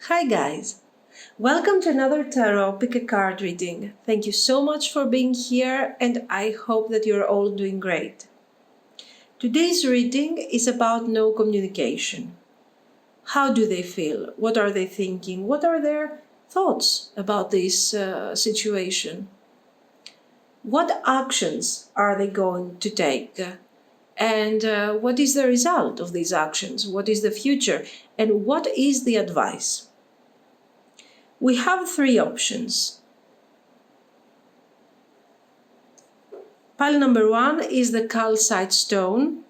Hi guys! Welcome to another tarot pick a card reading. Thank you so much for being here and I hope that you're all doing great. Today's reading is about no communication. How do they feel? What are they thinking? What are their thoughts about this situation? What actions are they going to take? And what is the result of these actions? What is the future? And what is the advice? We have three options. Pile number one is the calcite stone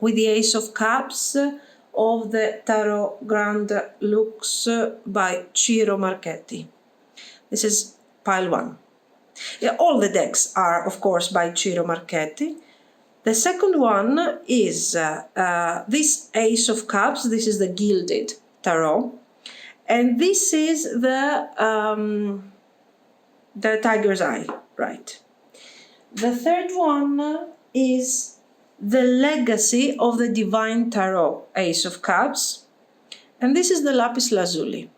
with the Ace of Cups of the Tarot Grand Luxe by Ciro Marchetti. This is pile one. Yeah, all the decks are, of course, by Ciro Marchetti. The second one is this Ace of Cups. This is the Gilded Tarot. And this is the Tiger's Eye, right? The third one is the Legacy of the Divine Tarot, Ace of Cups. And this is the Lapis Lazuli.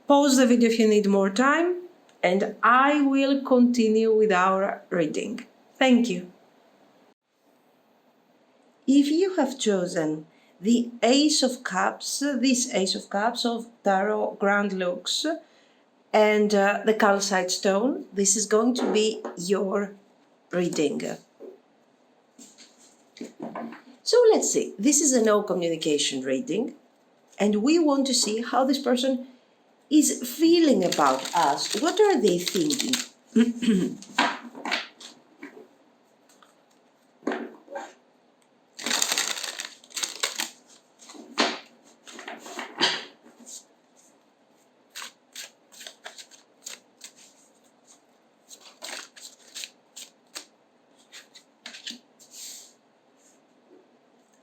Pause the video if you need more time, and I will continue with our reading. Thank you. If you have chosen the Ace of Cups, this Ace of Cups of Tarot Grand Luxe, and the calcite stone, this is going to be your reading. So let's see. This is a no communication reading, and we want to see how this person is feeling about us. What are they thinking?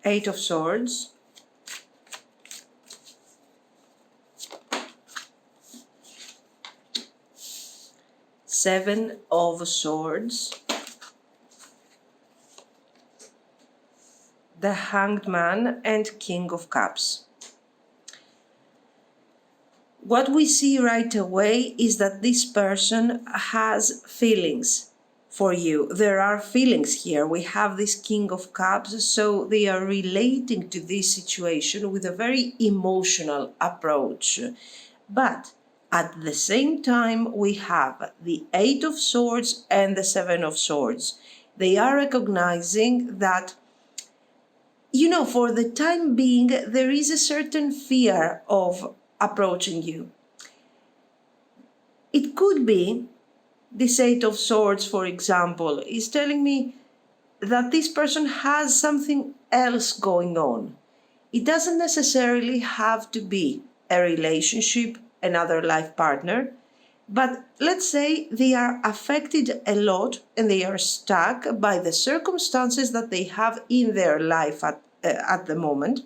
Eight of Swords, Seven of Swords, the Hanged Man, and King of Cups. What we see right away is that this person has feelings for you. There are feelings here. We have this King of Cups, so they are relating to this situation with a very emotional approach. But at the same time, we have the Eight of Swords and the Seven of Swords. They are recognizing that, for the time being, there is a certain fear of approaching you. It could be this Eight of Swords, for example, is telling me that this person has something else going on. It doesn't necessarily have to be a relationship, another life partner, but let's say they are affected a lot and they are stuck by the circumstances that they have in their life at the moment.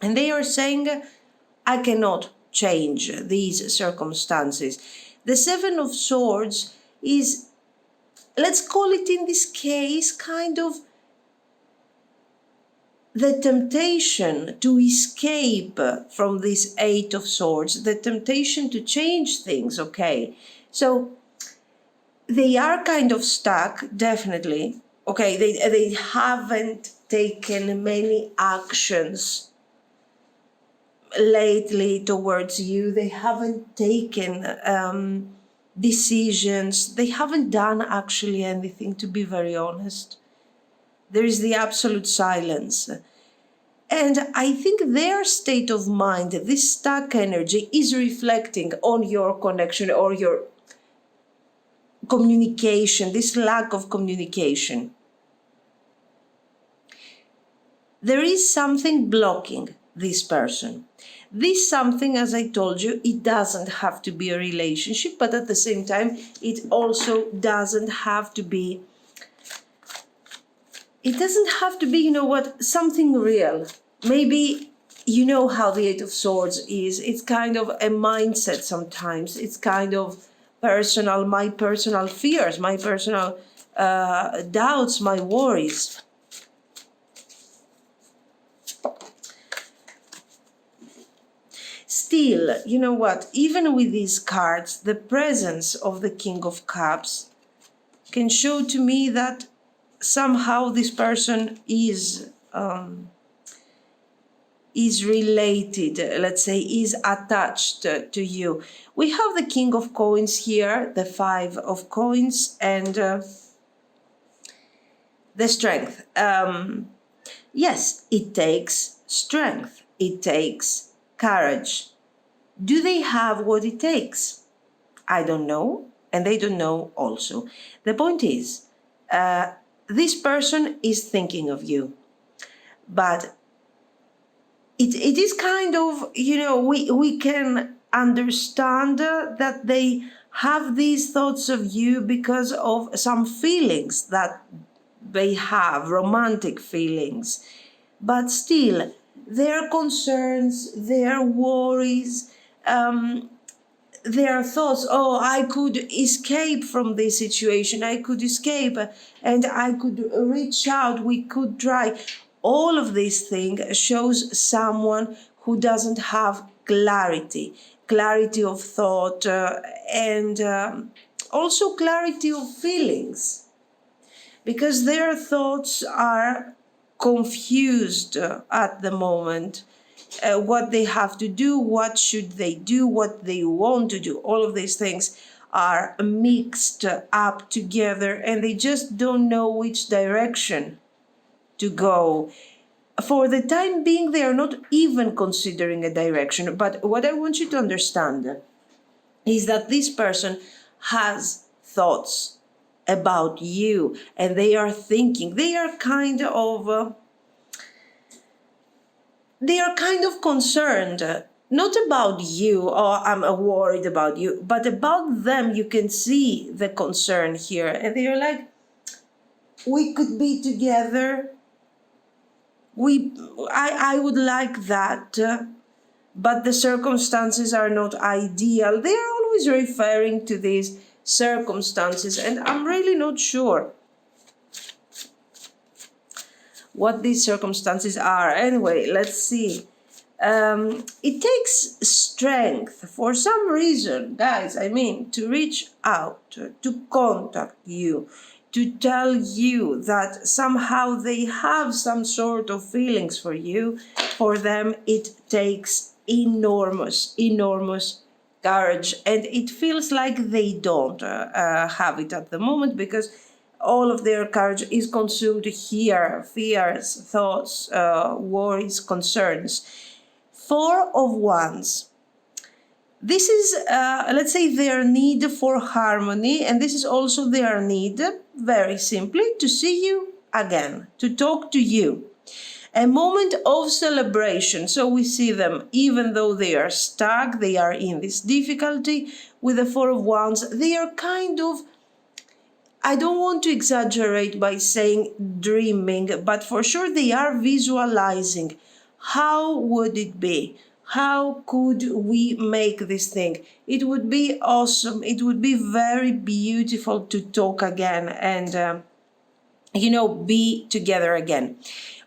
And they are saying, I cannot change these circumstances. The Seven of Swords is, let's call it in this case, kind of the temptation to escape from this Eight of Swords, the temptation to change things, okay? So they are kind of stuck, definitely. Okay, they haven't taken many actions lately towards you. They haven't taken decisions. They haven't done actually anything, to be very honest. There is the absolute silence. And I think their state of mind, this stuck energy, is reflecting on your connection or your communication, this lack of communication. There is something blocking this person. This something, as I told you, it doesn't have to be a relationship, but at the same time, it also doesn't have to be, something real. Maybe you know how the Eight of Swords is. It's kind of a mindset sometimes. It's kind of my personal fears, my personal doubts, my worries. still, you know what, even with these cards, the presence of the King of Cups can show to me that somehow this person is related, let's say, is attached to you. We have the King of Coins here, the Five of Coins, and the Strength. Yes, it takes strength. It takes courage. Do they have what it takes? I don't know, and they don't know also. The point is, this person is thinking of you, but it is kind of, we can understand that they have these thoughts of you because of some feelings that they have, romantic feelings. But still, their concerns, their worries, their thoughts, oh, I could escape from this situation, I could escape and I could reach out, we could try. All of these things shows someone who doesn't have clarity of thought, and also clarity of feelings, because their thoughts are confused at the moment. What they have to do, what should they do, what they want to do. All of these things are mixed up together and they just don't know which direction to go. For the time being, they are not even considering a direction. But what I want you to understand is that this person has thoughts about you and they are thinking, they are kind of concerned, not about you, or I'm worried about you, but about them. You can see the concern here, and they're like, we could be together. I would like that, but the circumstances are not ideal. They are always referring to these circumstances, and I'm really not sure what these circumstances are. Anyway, let's see. It takes strength for some reason, guys, to reach out, to contact you, to tell you that somehow they have some sort of feelings for you. For them, it takes enormous courage, and it feels like they don't have it at the moment, because all of their courage is consumed here. Fears, thoughts, worries, concerns. Four of Wands. This is, let's say, their need for harmony, and this is also their need, very simply, to see you again, to talk to you. A moment of celebration. So we see them, even though they are stuck, they are in this difficulty with the Four of Wands, they are kind of, I don't want to exaggerate by saying dreaming, but for sure they are visualizing. How would it be? How could we make this thing? It would be awesome. It would be very beautiful to talk again and, be together again.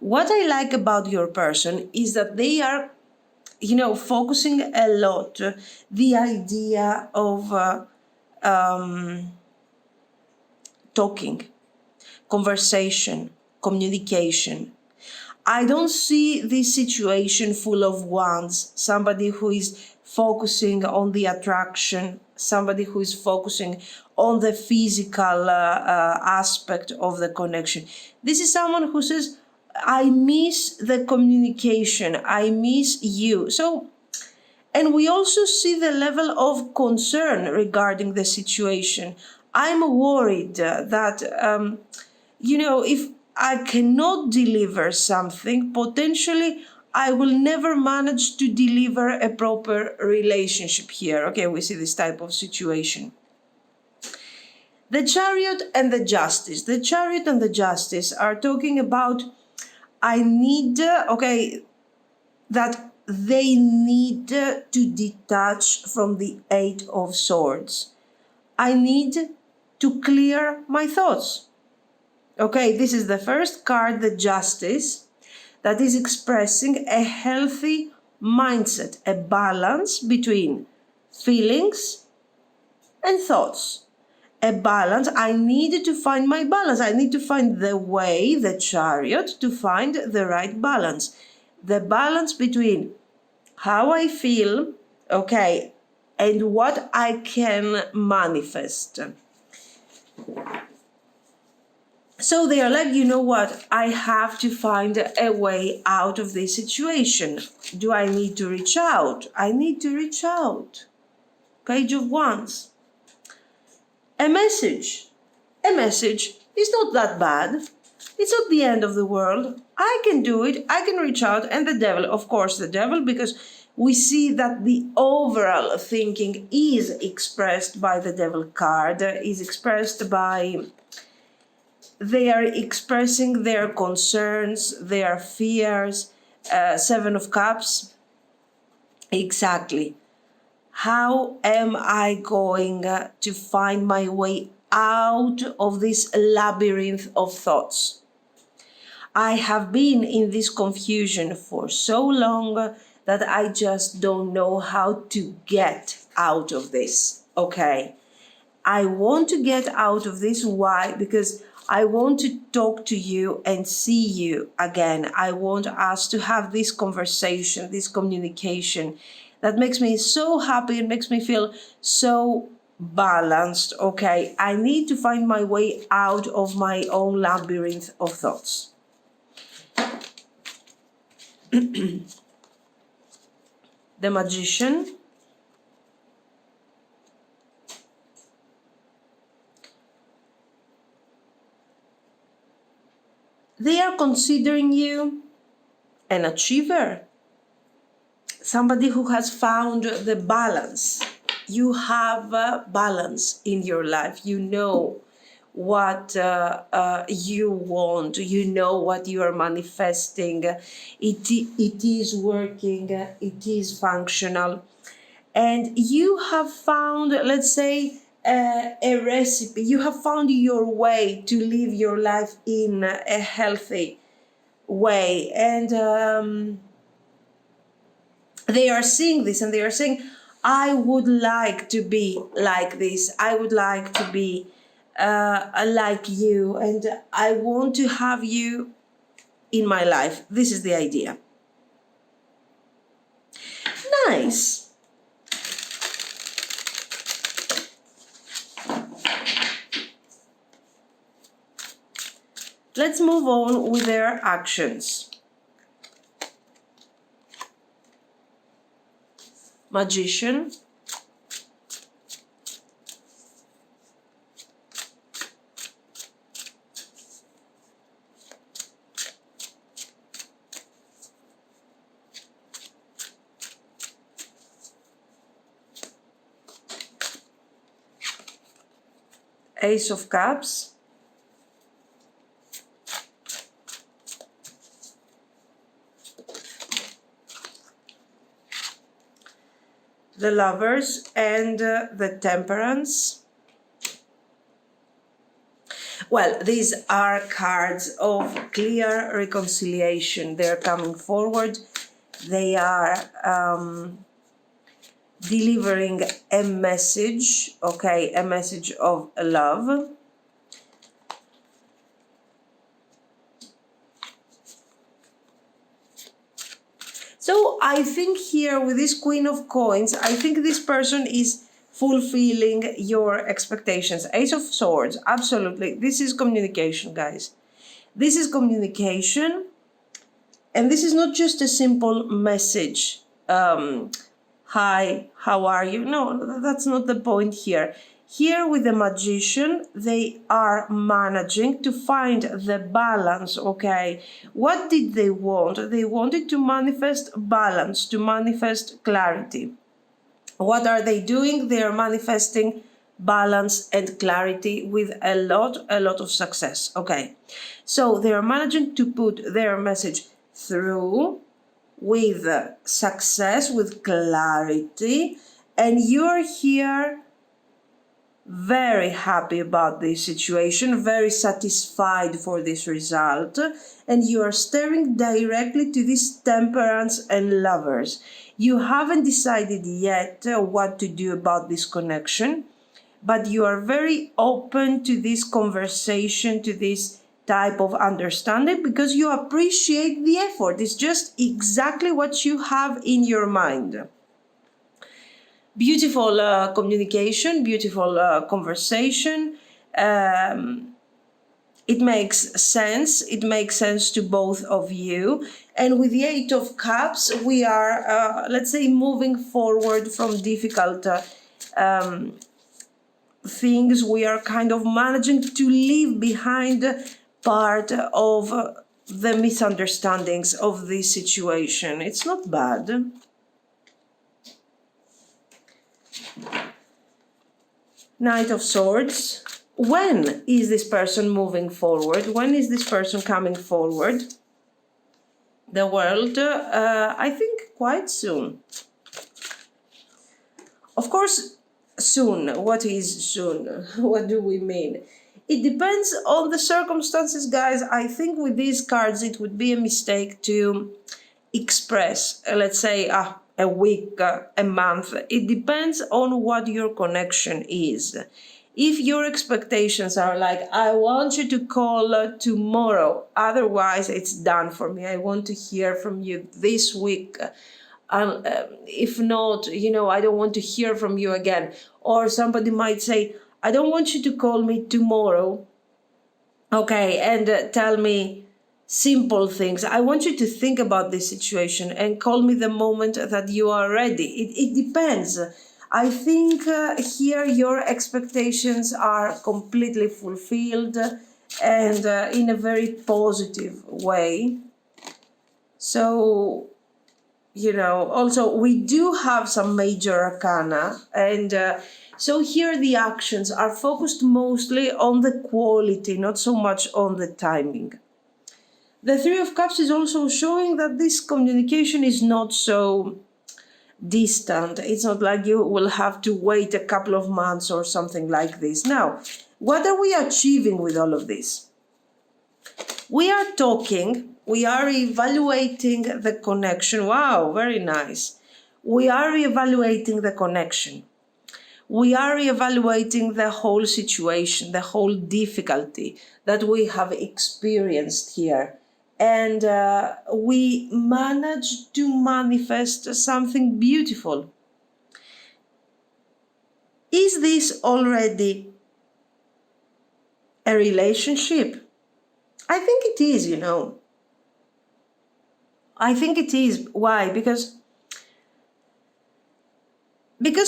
What I like about your person is that they are, focusing a lot the idea of talking, conversation, communication. I don't see this situation full of wands, somebody who is focusing on the attraction, somebody who is focusing on the physical aspect of the connection. This is someone who says, I miss the communication, I miss you. So, and we also see the level of concern regarding the situation. I'm worried that, if I cannot deliver something, potentially I will never manage to deliver a proper relationship here. Okay, we see this type of situation. The Chariot and the Justice. The Chariot and the Justice are talking about, I need, that they need to detach from the Eight of Swords. I need to clear my thoughts. Okay, this is the first card, the Justice, that is expressing a healthy mindset, a balance between feelings and thoughts. A balance. I needed to find my balance. I need to find the way, the chariot, to find the right balance. The balance between how I feel, okay, and what I can manifest. So they are like, you know what? I have to find a way out of this situation. Do I need to reach out? I need to reach out. Page of Wands. A message. A message is not that bad. It's not the end of the world. I can do it. I can reach out. And the devil, of course, the devil, because we see that the overall thinking is expressed by the devil card, is expressed by, they are expressing their concerns, their fears. Seven of Cups. Exactly. How am I going to find my way out of this labyrinth of thoughts? I have been in this confusion for so long that I just don't know how to get out of this. Okay. I want to get out of this. Why? Because I want to talk to you and see you again. I want us to have this conversation, this communication that makes me so happy and makes me feel so balanced. Okay, I need to find my way out of my own labyrinth of thoughts. The Magician. They are considering you an achiever, somebody who has found the balance. You have a balance in your life. You know what you want. You know what you are manifesting. It is working. It is functional. And you have found, let's say, a recipe. You have found your way to live your life in a healthy way. And they are seeing this and they are saying, I would like to be like this. I would like to be like you. And I want to have you in my life. This is the idea. Nice. Let's move on with their actions. Magician. Ace of Cups. The Lovers and the Temperance. Well, these are cards of clear reconciliation. They're coming forward. They are delivering a message, okay, a message of love. So I think here with this Queen of Coins, I think this person is fulfilling your expectations. Ace of Swords, absolutely. This is communication, guys. This is communication. And this is not just a simple message. Hi, how are you? No, that's not the point here. Here with the Magician, they are managing to find the balance, okay? What did they want? They wanted to manifest balance, to manifest clarity. What are they doing? They are manifesting balance and clarity with a lot of success, okay? So they are managing to put their message through with success, with clarity, and you're here very happy about this situation, very satisfied for this result, and you are staring directly to this Temperance and Lovers. You haven't decided yet what to do about this connection, but you are very open to this conversation, to this type of understanding, because you appreciate the effort. It's just exactly what you have in your mind. Beautiful communication, beautiful conversation. It makes sense. It makes sense to both of you. And with the Eight of Cups, we are, let's say, moving forward from difficult things. We are kind of managing to leave behind part of the misunderstandings of this situation. It's not bad. Knight of Swords. When is this person moving forward? When is this person coming forward? The World, I think quite soon. Of course, soon. What is soon? What do we mean? It depends on the circumstances, guys. I think with these cards, it would be a mistake to express, let's say, a week, a month. It depends on what your connection is. If your expectations are like, I want you to call tomorrow, otherwise it's done for me. I want to hear from you this week. If not, I don't want to hear from you again. Or somebody might say, I don't want you to call me tomorrow. Okay, and tell me simple things. I want you to think about this situation and call me the moment that you are ready. It depends. I think here your expectations are completely fulfilled and in a very positive way. So, also we do have some major arcana, and so here the actions are focused mostly on the quality, not so much on the timing. The Three of Cups is also showing that this communication is not so distant. It's not like you will have to wait a couple of months or something like this. Now, what are we achieving with all of this? We are talking, we are evaluating the connection. Wow, very nice. We are evaluating the connection. We are evaluating the whole situation, the whole difficulty that we have experienced here. And we managed to manifest something beautiful. Is this already a relationship? I think it is, I think it is. Why? Because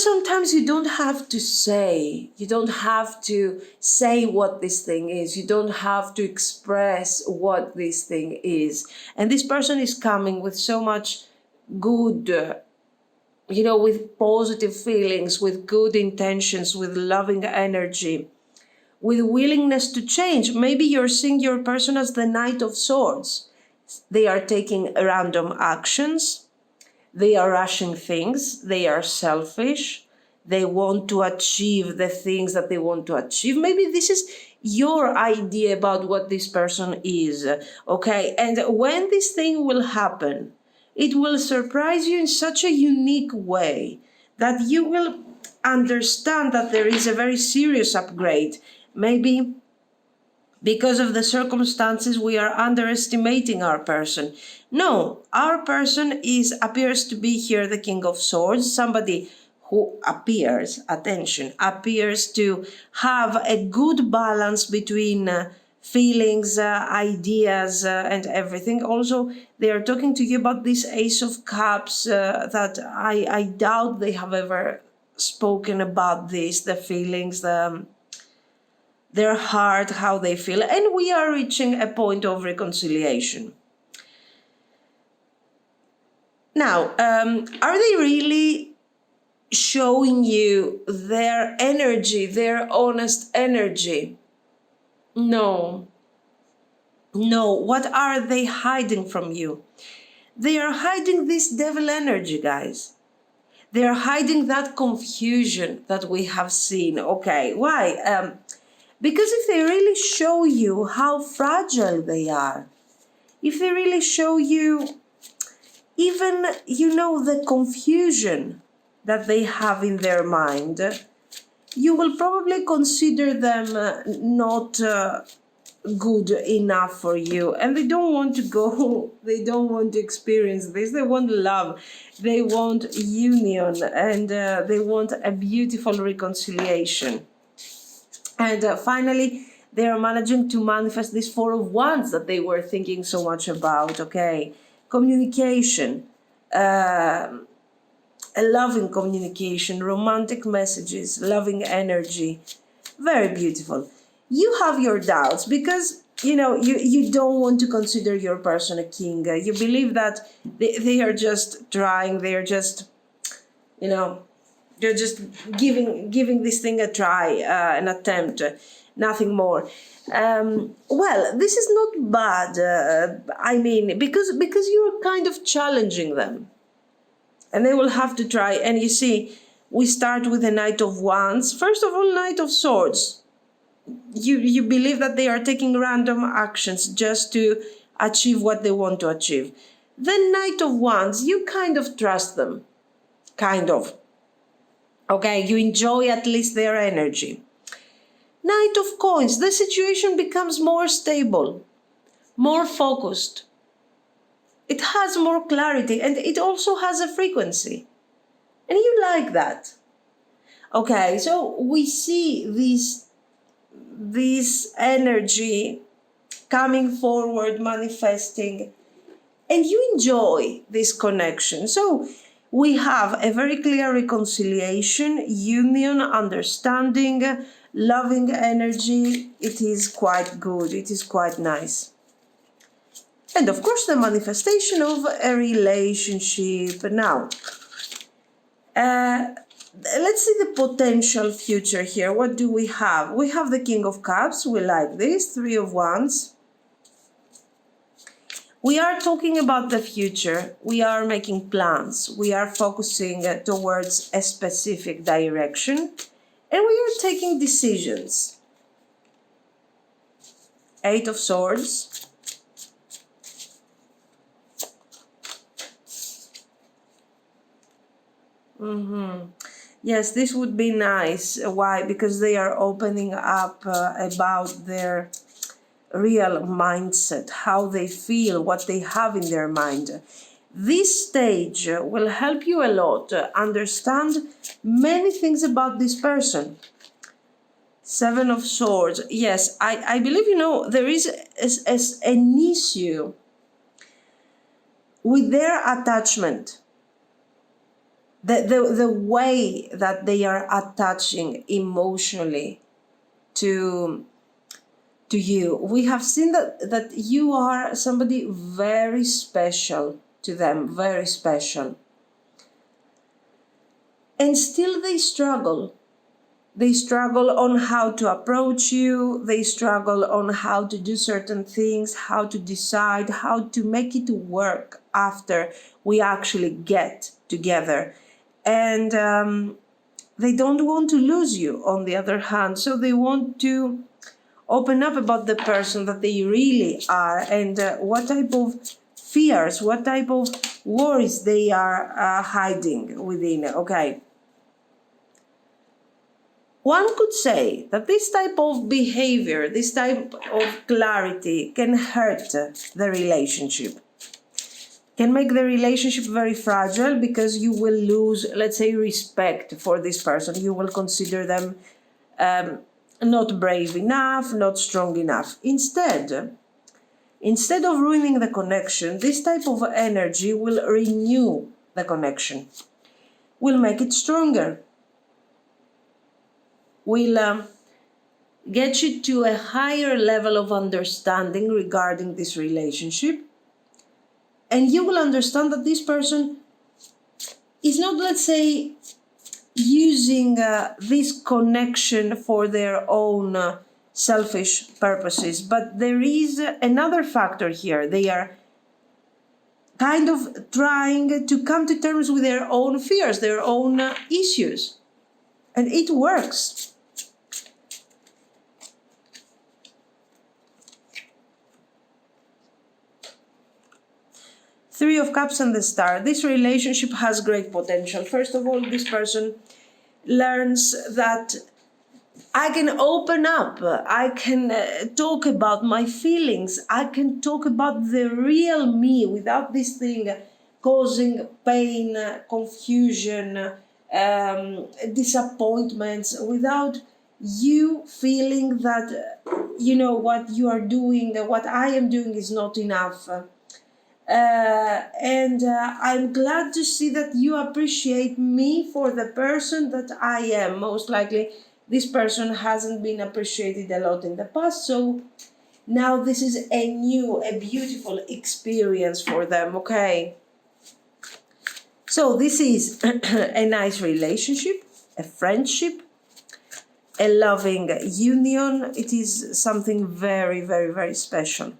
sometimes you don't have to say what this thing is. You don't have to express what this thing is. And this person is coming with so much good, with positive feelings, with good intentions, with loving energy, with willingness to change. Maybe you're seeing your person as the Knight of Swords. They are taking random actions. They are rushing things. They are selfish. They want to achieve the things that they want to achieve. Maybe this is your idea about what this person is, okay? And when this thing will happen, it will surprise you in such a unique way that you will understand that there is a very serious upgrade. Maybe because of the circumstances, we are underestimating our person. No, our person appears to be here the King of Swords, somebody who appears to have a good balance between feelings, ideas, and everything. Also, they are talking to you about this Ace of Cups that I doubt they have ever spoken about this, the feelings, their heart, how they feel, and we are reaching a point of reconciliation. Now, are they really showing you their energy, their honest energy? No. What are they hiding from you? They are hiding this devil energy, guys. They are hiding that confusion that we have seen. Okay, why? Because if they really show you how fragile they are, if they really show you even, the confusion that they have in their mind, you will probably consider them not good enough for you, and they don't want to go, they don't want to experience this, they want love, they want union, and they want a beautiful reconciliation. And finally, they are managing to manifest this Four of Wands that they were thinking so much about. Okay, communication, a loving communication, romantic messages, loving energy, very beautiful. You have your doubts because you don't want to consider your person a king. You believe that they are just trying, they are just they're just giving this thing a try, an attempt, nothing more. Well, this is not bad. I mean, because you're kind of challenging them, and they will have to try. And you see, we start with the Knight of Wands. First of all, Knight of Swords. You believe that they are taking random actions just to achieve what they want to achieve. Then Knight of Wands, you kind of trust them, kind of. Okay, you enjoy at least their energy. Knight of Coins, the situation becomes more stable, more focused. It has more clarity, and it also has a frequency. And you like that. Okay, so we see this energy coming forward, manifesting, and you enjoy this connection. So we have a very clear reconciliation, union, understanding, loving energy. It is quite good. It is quite nice. And of course, the manifestation of a relationship. Now, let's see the potential future here. What do we have? We have the King of Cups. We like this. Three of Wands. We are talking about the future. We are making plans. We are focusing towards a specific direction. And we are taking decisions. Eight of Swords. Yes, this would be nice. Why? Because they are opening up about their real mindset, how they feel, what they have in their mind. This stage will help you a lot understand many things about this person. Seven of Swords. Yes, I believe, there is an issue with their attachment. The way that they are attaching emotionally to you. We have seen that you are somebody very special to them, very special. And still they struggle. They struggle on how to approach you. They struggle on how to do certain things, how to decide, how to make it work after we actually get together. And they don't want to lose you, on the other hand. So they want to open up about the person that they really are, and what type of fears, what type of worries they are hiding within. Okay. One could say that this type of behavior, this type of clarity can hurt the relationship, can make the relationship very fragile, because you will lose, let's say, respect for this person. You will consider them not brave enough, not strong enough. Instead of ruining the connection, this type of energy will renew the connection, will make it stronger, will get you to a higher level of understanding regarding this relationship. And you will understand that this person is not, let's say, using this connection for their own selfish purposes. But there is another factor here. They are kind of trying to come to terms with their own fears, their own issues. And it works. Three of Cups and the Star. This relationship has great potential. First of all, this person learns that I can open up, I can talk about my feelings, I can talk about the real me without this thing causing pain, confusion, disappointments, without you feeling that, what you are doing, what I am doing is not enough. And I'm glad to see that you appreciate me for the person that I am. Most likely, this person hasn't been appreciated a lot in the past, so now this is a beautiful experience for them, okay? So this is a nice relationship, a friendship, a loving union. It is something very, very, very special.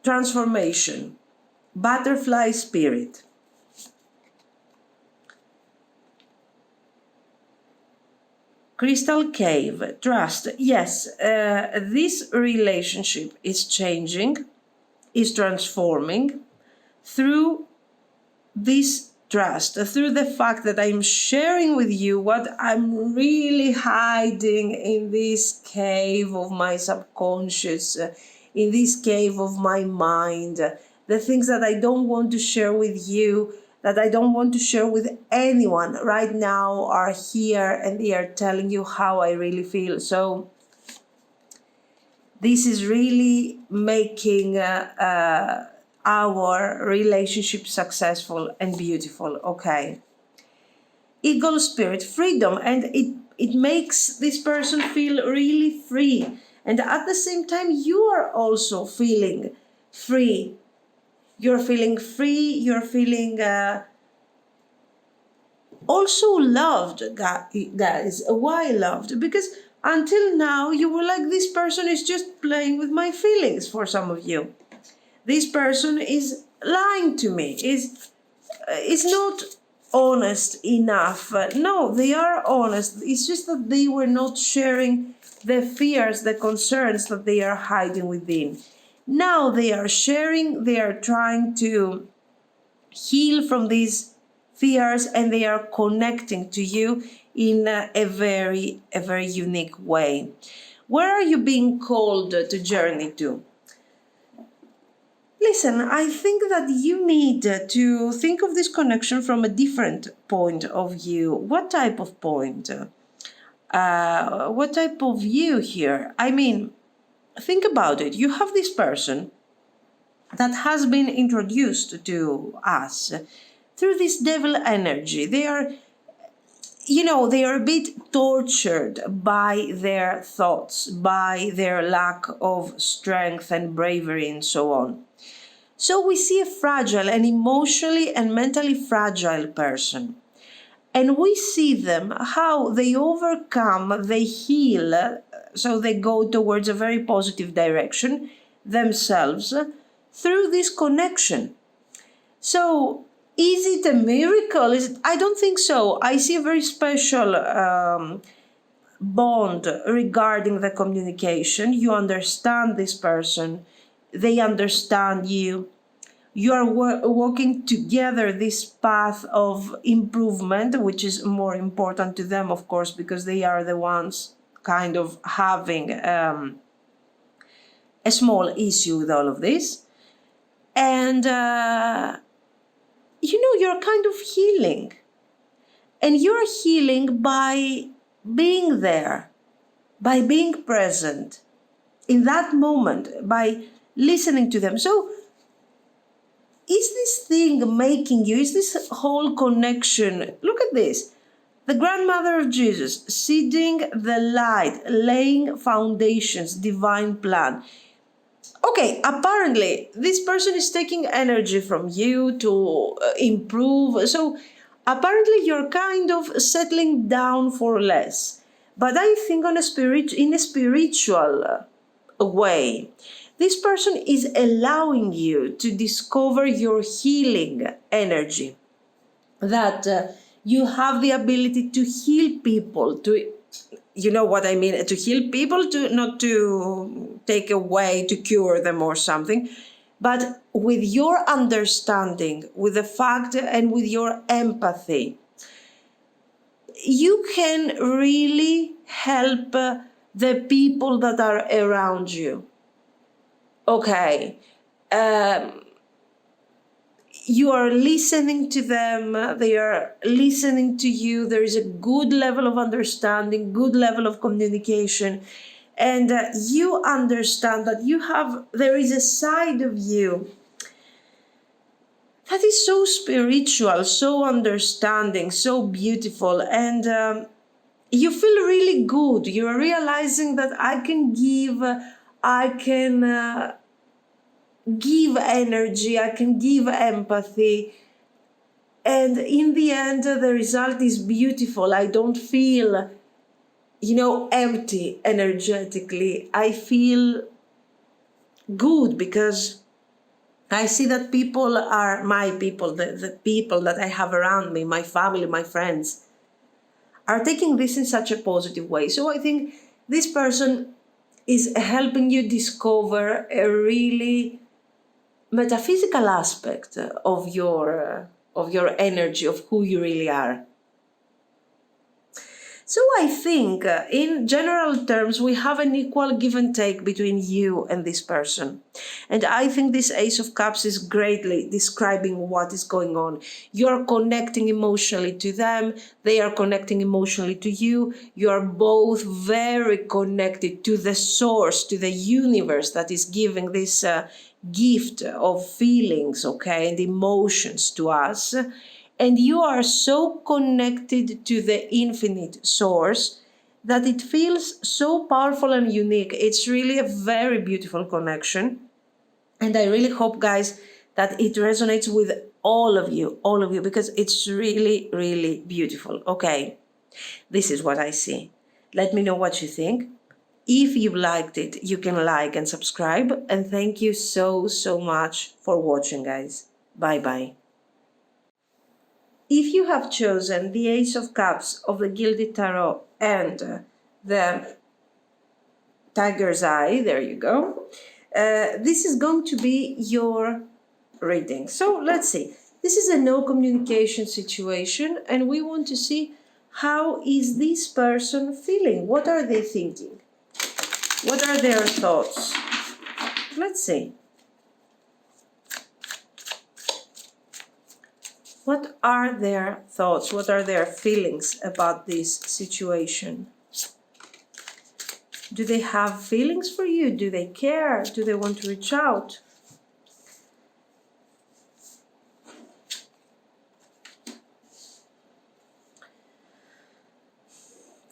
Transformation, butterfly spirit. Crystal cave, trust. Yes, this relationship is changing, is transforming through this trust, through the fact that I'm sharing with you what I'm really hiding in this cave of my subconscious, in this cave of my mind, the things that I don't want to share with you, that I don't want to share with anyone right now are here, and they are telling you how I really feel. So this is really making our relationship successful and beautiful, okay? Eagle spirit, freedom, and it makes this person feel really free. And at the same time, you are also feeling free. You're feeling free, you're feeling also loved, guys. Why loved? Because until now, you were like, this person is just playing with my feelings for some of you. This person is lying to me, is not honest enough. No, they are honest. It's just that they were not sharing the fears, the concerns that they are hiding within. Now they are sharing, they are trying to heal from these fears, and they are connecting to you in a very unique way. Where are you being called to journey to? Listen, I think that you need to think of this connection from a different point of view. What type of point? What type of view here? I mean, think about it. You have this person that has been introduced to us through this devil energy. They are, they are a bit tortured by their thoughts, by their lack of strength and bravery and so on. So we see a fragile, an emotionally and mentally fragile person. And we see them, how they overcome, they heal, so they go towards a very positive direction themselves through this connection. So is it a miracle? I don't think so. I see a very special bond regarding the communication. You understand this person, they understand you. You are walking together this path of improvement, which is more important to them, of course, because they are the ones kind of having a small issue with all of this. And, you're kind of healing. And you're healing by being there, by being present in that moment, by listening to them. So, is this thing making you, is this whole connection, look at this, the grandmother of Jesus, seeding the light, laying foundations, divine plan. Okay, apparently this person is taking energy from you to improve. So apparently you're kind of settling down for less. But I think in a spiritual way, this person is allowing you to discover your healing energy, that you have the ability to heal people, to, you know what I mean, to heal people, to not to take away, to cure them or something, but with your understanding, with the fact and with your empathy, you can really help the people that are around you. Okay. You are listening to them, they are listening to you, there is a good level of understanding, good level of communication, and you understand that there is a side of you that is so spiritual, so understanding, so beautiful, and you feel really good. You are realizing that I can give energy, I can give empathy, and in the end the result is beautiful. I don't feel, empty energetically. I feel good because I see that people are my people, the people that I have around me, my family, my friends, are taking this in such a positive way. So I think this person is helping you discover a really metaphysical aspect of your energy, of who you really are. So I think in general terms we have an equal give and take between you and this person, and I think this Ace of Cups is greatly describing what is going on. You're connecting emotionally to them, they are connecting emotionally to you. You are both very connected to the source, to the universe that is giving this gift of feelings, okay, and emotions to us. And you are so connected to the infinite source that it feels so powerful and unique. It's really a very beautiful connection. And I really hope, guys, that it resonates with all of you, because it's really, really beautiful. Okay, this is what I see. Let me know what you think. If you liked it, you can like and subscribe. And thank you so, so much for watching, guys. Bye-bye. If you have chosen the Ace of Cups of the Gilded Tarot and the Tiger's Eye, there you go, this is going to be your reading. So let's see. This is a no communication situation, and we want to see how is this person feeling? What are they thinking? What are their thoughts? Let's see. What are their thoughts? What are their feelings about this situation? Do they have feelings for you? Do they care? Do they want to reach out?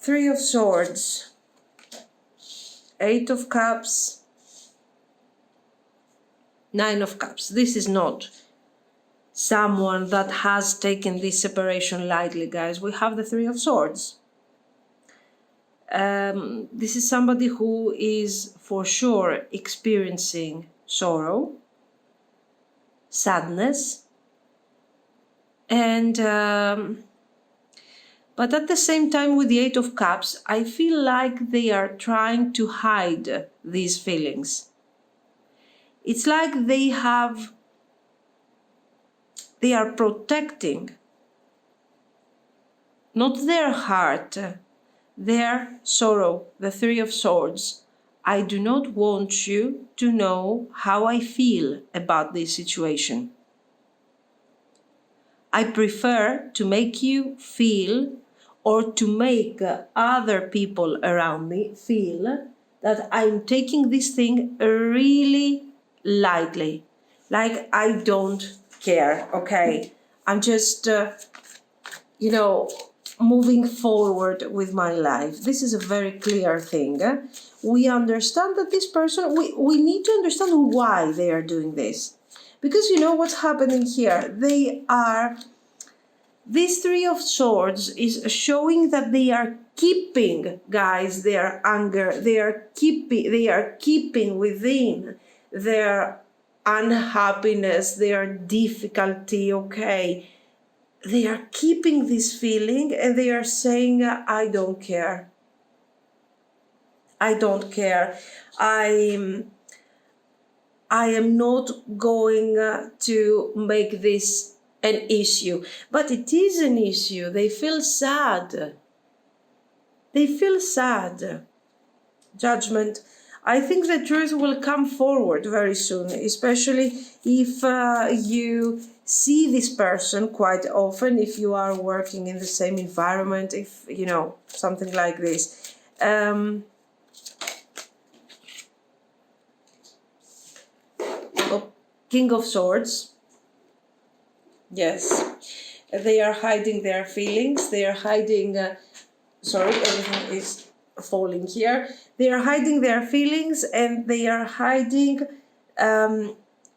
Three of Swords, Eight of Cups, Nine of Cups. This is not someone that has taken this separation lightly, guys. We have the Three of Swords. This is somebody who is for sure experiencing sorrow, sadness, and but at the same time with the Eight of Cups, I feel like they are trying to hide these feelings. It's like they are protecting not their heart, their sorrow, the Three of Swords. I do not want you to know how I feel about this situation. I prefer to make you feel, or to make other people around me feel, that I'm taking this thing really lightly. Like I don't care, okay? I'm just, moving forward with my life. This is a very clear thing. We understand that this person, we need to understand why they are doing this. Because you know what's happening here? They are This Three of Swords is showing that they are keeping, guys, their anger. They are keeping within their unhappiness, their difficulty, okay? They are keeping this feeling and they are saying, I don't care. I don't care. I am not going to make this an issue. But it is an issue. They feel sad. They feel sad. Judgment. I think the truth will come forward very soon, especially if you see this person quite often, if you are working in the same environment, if, you know, something like this. King of Swords. Yes. They are hiding their feelings. They are hiding... sorry, everything is falling here. They are hiding their feelings and they are hiding...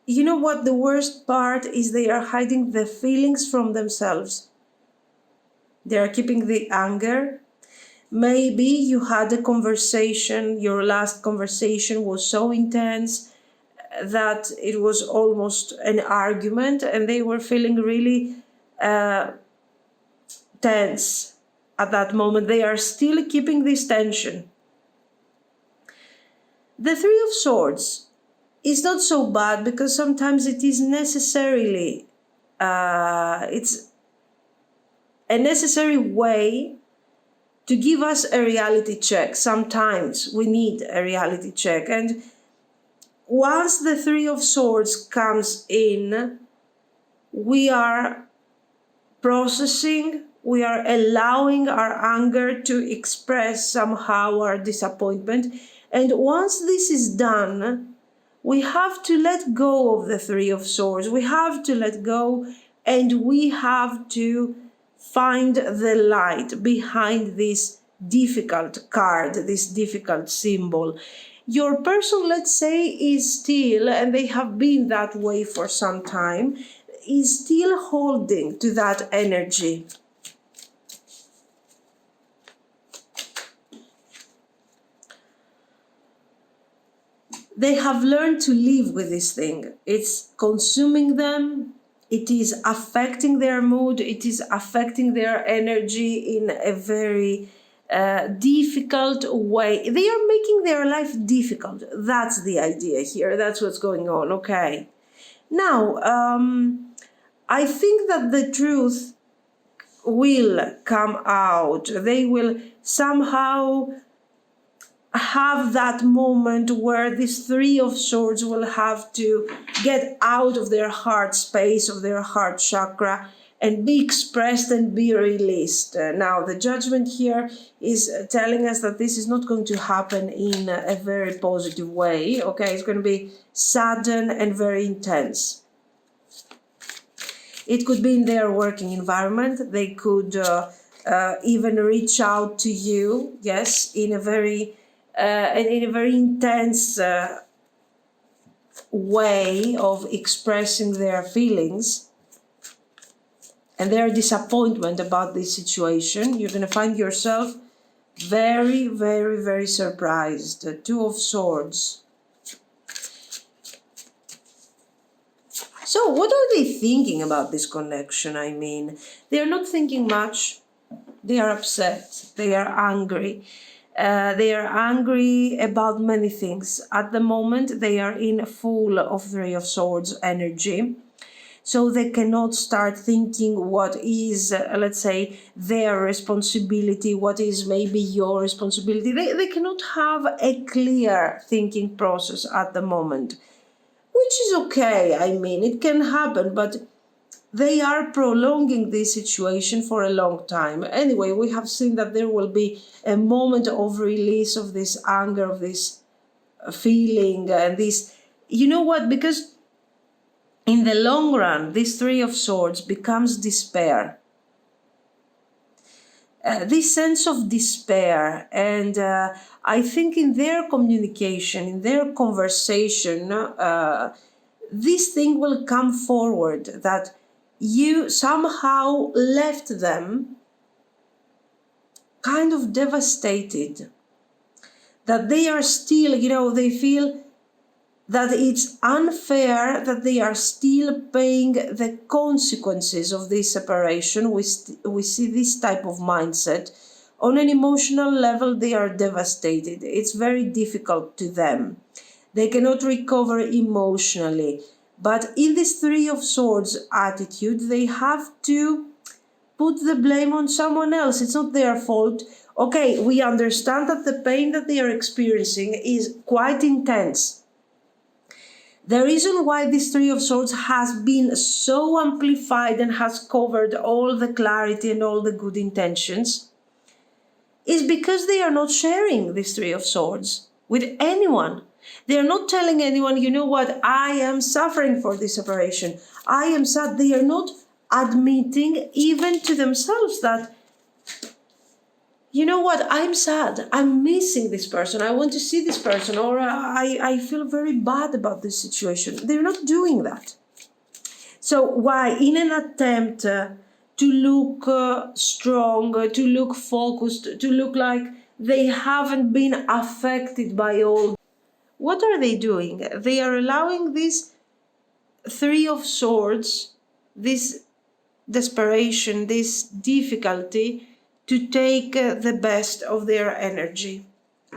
you know what the worst part is? They are hiding the feelings from themselves. They are keeping the anger. Maybe you had a conversation, your last conversation was so intense that it was almost an argument and they were feeling really tense at that moment. They are still keeping this tension. The Three of Swords is not so bad because sometimes it is necessarily, it's a necessary way to give us a reality check. Sometimes we need a reality check. And once the Three of Swords comes in, we are processing, we are allowing our anger to express somehow our disappointment. And once this is done, we have to let go of the Three of Swords. We have to let go and we have to find the light behind this difficult card, this difficult symbol. Your person, let's say, is still, and they have been that way for some time, is still holding to that energy. They have learned to live with this thing. It's consuming them. It is affecting their mood. It is affecting their energy in a very difficult way. They are making their life difficult. That's the idea here. That's what's going on. Okay. Now, I think that the truth will come out. They will somehow have that moment where this Three of Swords will have to get out of their heart space, of their heart chakra, and be expressed and be released. Now, the Judgment here is telling us that this is not going to happen in a very positive way. Okay, it's going to be sudden and very intense. It could be in their working environment. They could even reach out to you, yes, in a very intense way of expressing their feelings and their disappointment about this situation. You're going to find yourself very, very, very surprised. The Two of Swords. So what are they thinking about this connection? I mean, they're not thinking much. They are upset. They are angry. They are angry about many things. At the moment, they are in full of Three of Swords energy. So they cannot start thinking what is, let's say, their responsibility, what is maybe your responsibility. They cannot have a clear thinking process at the moment, which is okay. I mean, it can happen, but they are prolonging this situation for a long time. Anyway, we have seen that there will be a moment of release of this anger, of this feeling, and this, you know what, because in the long run, this Three of Swords becomes despair. This sense of despair, and I think in their communication, in their conversation, this thing will come forward that you somehow left them kind of devastated. That they are still, they feel that it's unfair that they are still paying the consequences of this separation. We see this type of mindset. On an emotional level, they are devastated. It's very difficult to them. They cannot recover emotionally. But in this Three of Swords attitude, they have to put the blame on someone else. It's not their fault. Okay, we understand that the pain that they are experiencing is quite intense. The reason why this Three of Swords has been so amplified and has covered all the clarity and all the good intentions is because they are not sharing this Three of Swords with anyone. They are not telling anyone, you know what, I am suffering for this separation. I am sad. They are not admitting even to themselves that, you know what, I'm sad. I'm missing this person. I want to see this person, or I feel very bad about this situation. They're not doing that. So why, in an attempt to look strong, to look focused, to look like they haven't been affected by all, what are they doing? They are allowing this Three of Swords, this desperation, this difficulty, to take the best of their energy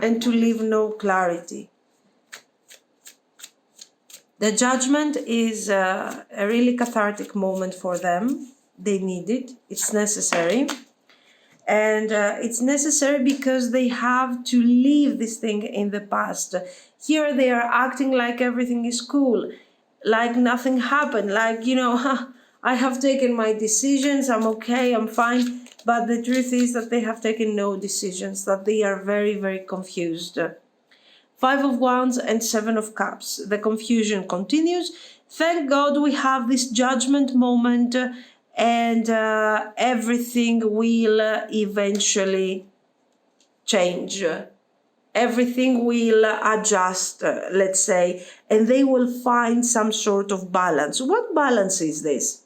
and to leave no clarity. The Judgment is a really cathartic moment for them. They need it. It's necessary. And it's necessary because they have to leave this thing in the past. Here they are acting like everything is cool, like nothing happened, like, I have taken my decisions, I'm okay, I'm fine. But the truth is that they have taken no decisions, that they are very, very confused. Five of Wands and Seven of Cups. The confusion continues. Thank God we have this Judgment moment, and everything will eventually change. Everything will adjust, let's say, and they will find some sort of balance. What balance is this?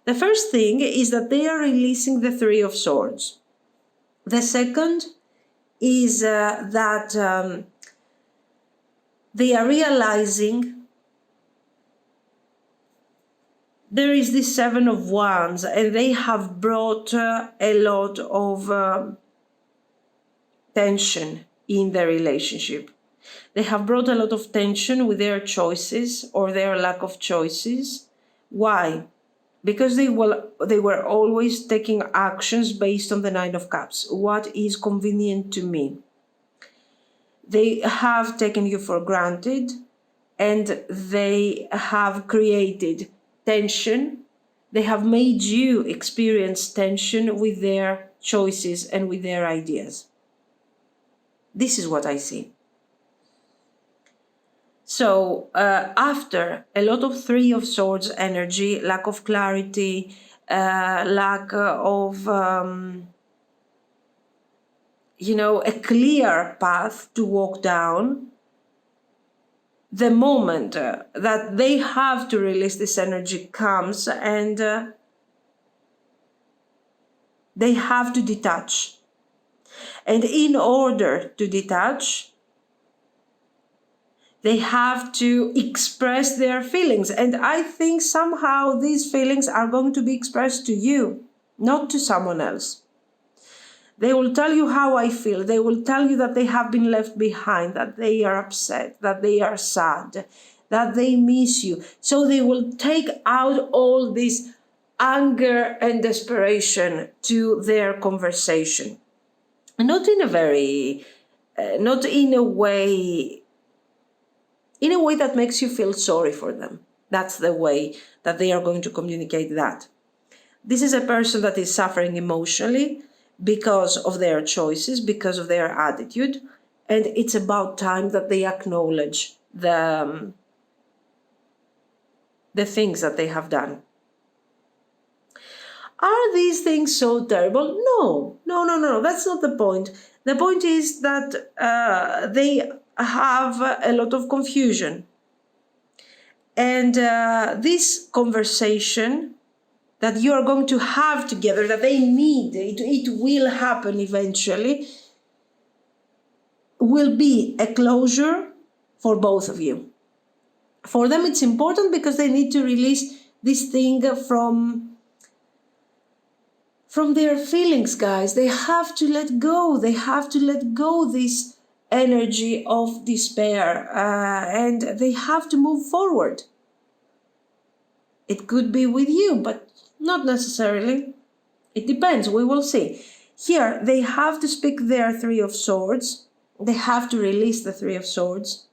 The first thing is that they are releasing the Three of Swords. The second is that they are realizing there is this Seven of Wands, and they have brought a lot of tension in their relationship. They have brought a lot of tension with their choices or their lack of choices. Why? Because they were always taking actions based on the Nine of Cups. What is convenient to me? They have taken you for granted, and they have created tension. They have made you experience tension with their choices and with their ideas. This is what I see. So after a lot of Three of Swords energy, lack of clarity, lack of, a clear path to walk down, the moment that they have to release this energy comes, and they have to detach. And in order to detach, they have to express their feelings. And I think somehow these feelings are going to be expressed to you, not to someone else. They will tell you how I feel. They will tell you that they have been left behind, that they are upset, that they are sad, that they miss you. So they will take out all this anger and desperation to their conversation. Not in a very, not in a way that makes you feel sorry for them. That's the way that they are going to communicate that. This is a person that is suffering emotionally because of their choices, because of their attitude, and it's about time that they acknowledge the things that they have done. Are these things so terrible? No, that's not the point. The point is that they have a lot of confusion. And this conversation that you are going to have together, that they need, it will happen eventually, will be a closure for both of you. For them, it's important because they need to release this thing from their feelings, guys. They have to let go. They have to let go this energy of despair, and they have to move forward. It could be with you, but not necessarily. It depends. We will see. Here, they have to speak their Three of Swords. They have to release the Three of Swords.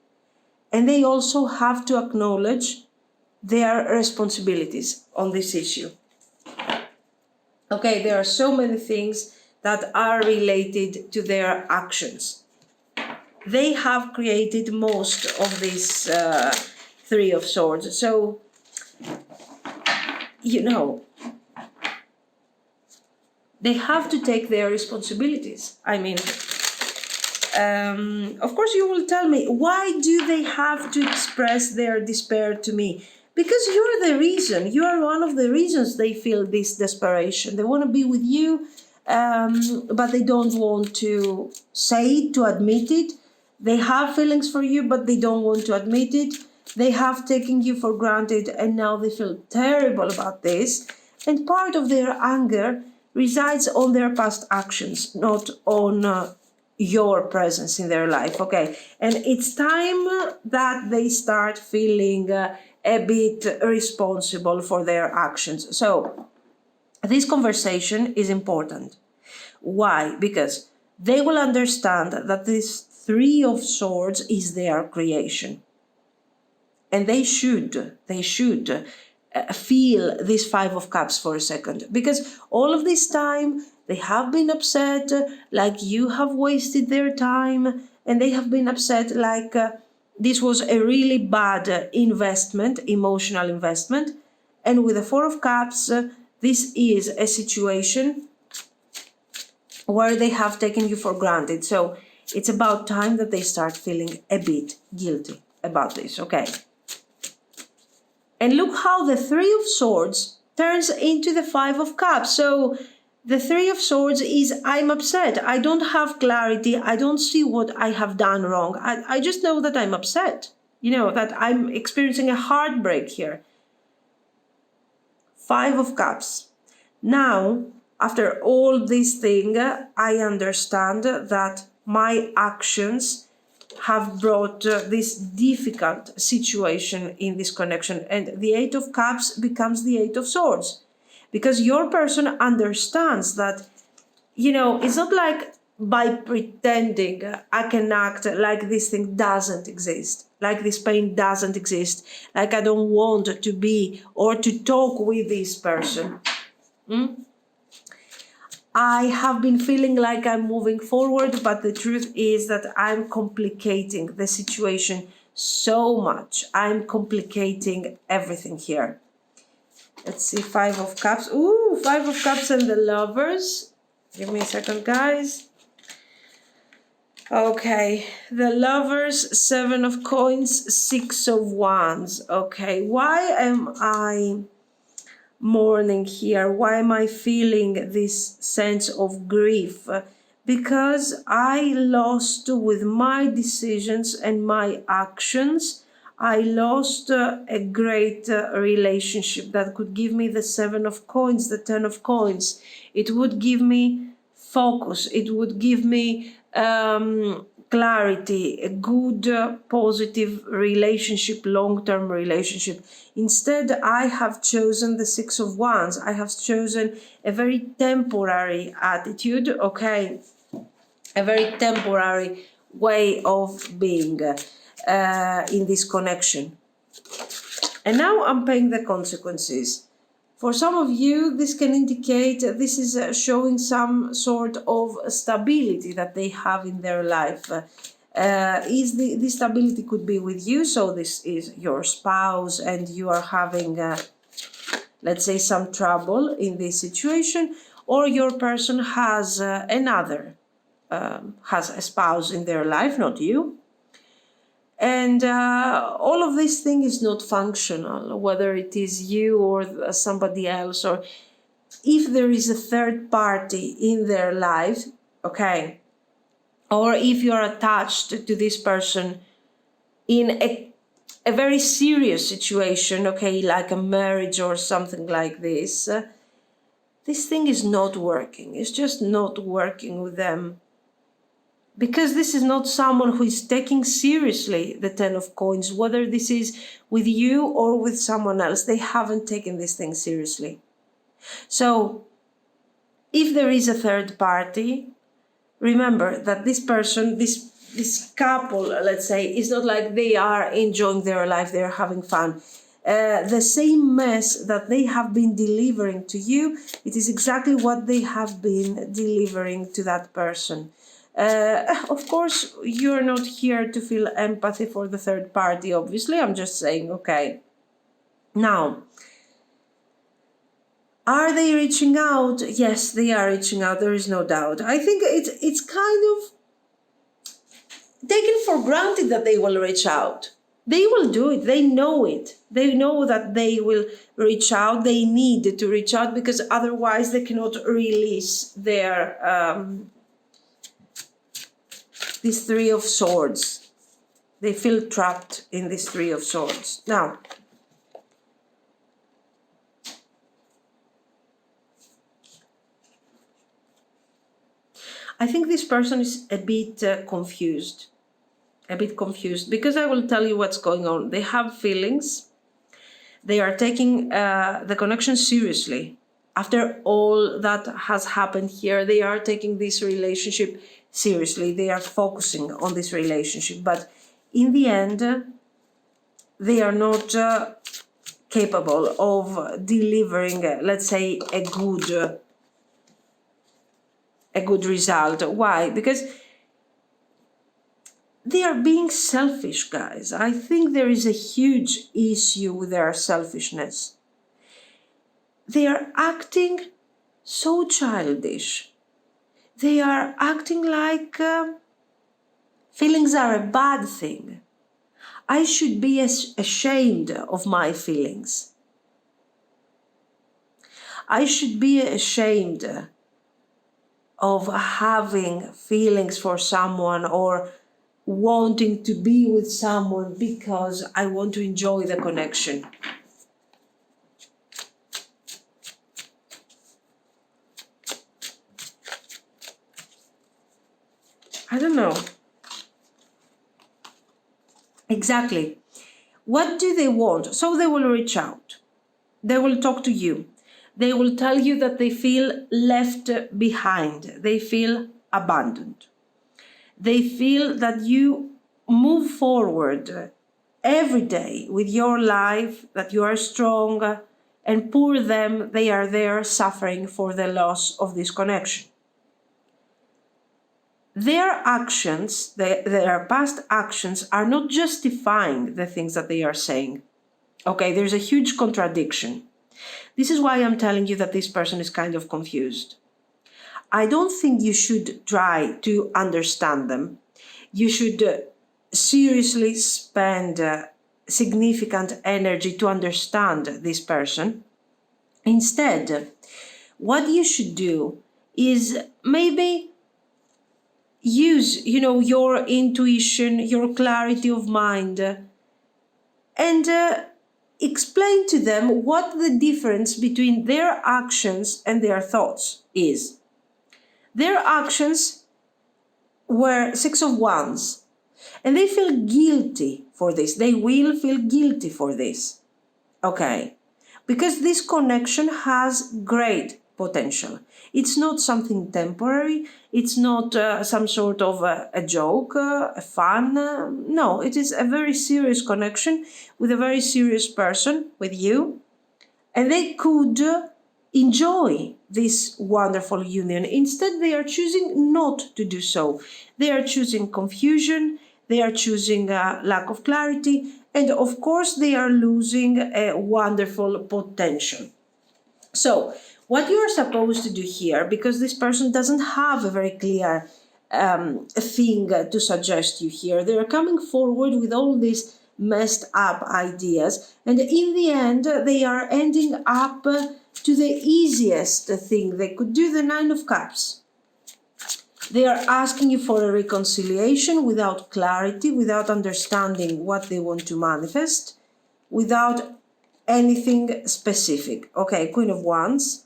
And they also have to acknowledge their responsibilities on this issue. Okay, there are so many things that are related to their actions. They have created most of this Three of Swords. So, you know, they have to take their responsibilities. I mean, of course you will tell me, why do they have to express their despair to me? Because you're the reason. You are one of the reasons they feel this desperation. They want to be with you, but they don't want to say it, to admit it. They have feelings for you, but they don't want to admit it. They have taken you for granted, and now they feel terrible about this. And part of their anger resides on their past actions, not on your presence in their life. Okay, and it's time that they start feeling a bit responsible for their actions. So this conversation is important. Why? Because they will understand that this Three of Swords is their creation, and they should feel this Five of Cups for a second, because all of this time they have been upset, like you have wasted their time, and they have been upset like this was a really bad investment, emotional investment. And with the Four of Cups, this is a situation where they have taken you for granted. So it's about time that they start feeling a bit guilty about this, okay? And look how the Three of Swords turns into the Five of Cups. So the Three of Swords is, I'm upset. I don't have clarity. I don't see what I have done wrong. I just know that I'm upset. You know, that I'm experiencing a heartbreak here. Five of Cups. Now, after all this thing, I understand that my actions have brought this difficult situation in this connection. And the Eight of Cups becomes the Eight of Swords. Because your person understands that, you know, it's not like by pretending I can act like this thing doesn't exist, like this pain doesn't exist, like I don't want to be or to talk with this person. I have been feeling like I'm moving forward, but the truth is that I'm complicating the situation so much. I'm complicating everything here. Let's see, Five of Cups. Ooh, Five of Cups and the Lovers. Give me a second, guys. Okay, the Lovers, Seven of Coins, Six of Wands. Okay, why am I mourning here? Why am I feeling this sense of grief? Because I lost with my decisions and my actions. I lost a great relationship that could give me the Seven of Coins, the Ten of Coins. It would give me focus. It would give me clarity, a good, positive relationship, long-term relationship. Instead, I have chosen the Six of Wands. I have chosen a very temporary attitude, okay? A very temporary way of being in this connection. And now I'm paying the consequences. For some of you, this can indicate this is showing some sort of stability that they have in their life. This stability could be with you, so this is your spouse and you are having, let's say, some trouble in this situation, or your person has has a spouse in their life, not you. And all of this thing is not functional, whether it is you or somebody else, or if there is a third party in their life, okay, or if you're attached to this person in a very serious situation, okay, like a marriage or something like this, this thing is not working. It's just not working with them. Because this is not someone who is taking seriously the Ten of Coins, whether this is with you or with someone else. They haven't taken this thing seriously. So, if there is a third party, remember that this person, this couple, let's say, is not like they are enjoying their life, they're having fun. The same mess that they have been delivering to you, it is exactly what they have been delivering to that person. Of course, you're not here to feel empathy for the third party, obviously. I'm just saying, okay. Now, are they reaching out? Yes, they are reaching out. There is no doubt. I think it's kind of taken for granted that they will reach out. They will do it. They know it. They know that they will reach out. They need to reach out because otherwise they cannot release their this Three of Swords. They feel trapped in this Three of Swords. Now, I think this person is a bit confused. Because I will tell you what's going on. They have feelings. They are taking the connection seriously. After all that has happened here, they are taking this relationship seriously. They are focusing on this relationship. But in the end, they are not capable of delivering, let's say, a good result. Why? Because they are being selfish, guys. I think there is a huge issue with their selfishness. They are acting so childish. They are acting like feelings are a bad thing. I should be ashamed of my feelings. I should be ashamed of having feelings for someone or wanting to be with someone because I want to enjoy the connection. I don't know. Exactly. What do they want? So they will reach out. They will talk to you. They will tell you that they feel left behind. They feel abandoned. They feel that you move forward every day with your life, that you are strong, and poor them, they are there suffering for the loss of this connection. Their actions, their past actions, are not justifying the things that they are saying. Okay, there's a huge contradiction. This is why I'm telling you that this person is kind of confused. I don't think you should try to understand them. You should seriously spend significant energy to understand this person. Instead, what you should do is maybe use, your intuition, your clarity of mind, and explain to them what the difference between their actions and their thoughts is. Their actions were Six of Wands, and they feel guilty for this. They will feel guilty for this. Okay? Because this connection has great potential. It's not something temporary. It's not some sort of a joke, a fun. No, it is a very serious connection with a very serious person, with you. And they could enjoy this wonderful union. Instead, they are choosing not to do so. They are choosing confusion. They are choosing lack of clarity. And of course, they are losing a wonderful potential. So, what you are supposed to do here, because this person doesn't have a very clear thing to suggest you here. They're coming forward with all these messed up ideas, and in the end they are ending up to the easiest thing they could do, the Nine of Cups. They are asking you for a reconciliation without clarity, without understanding what they want to manifest, without anything specific. Okay, Queen of Wands.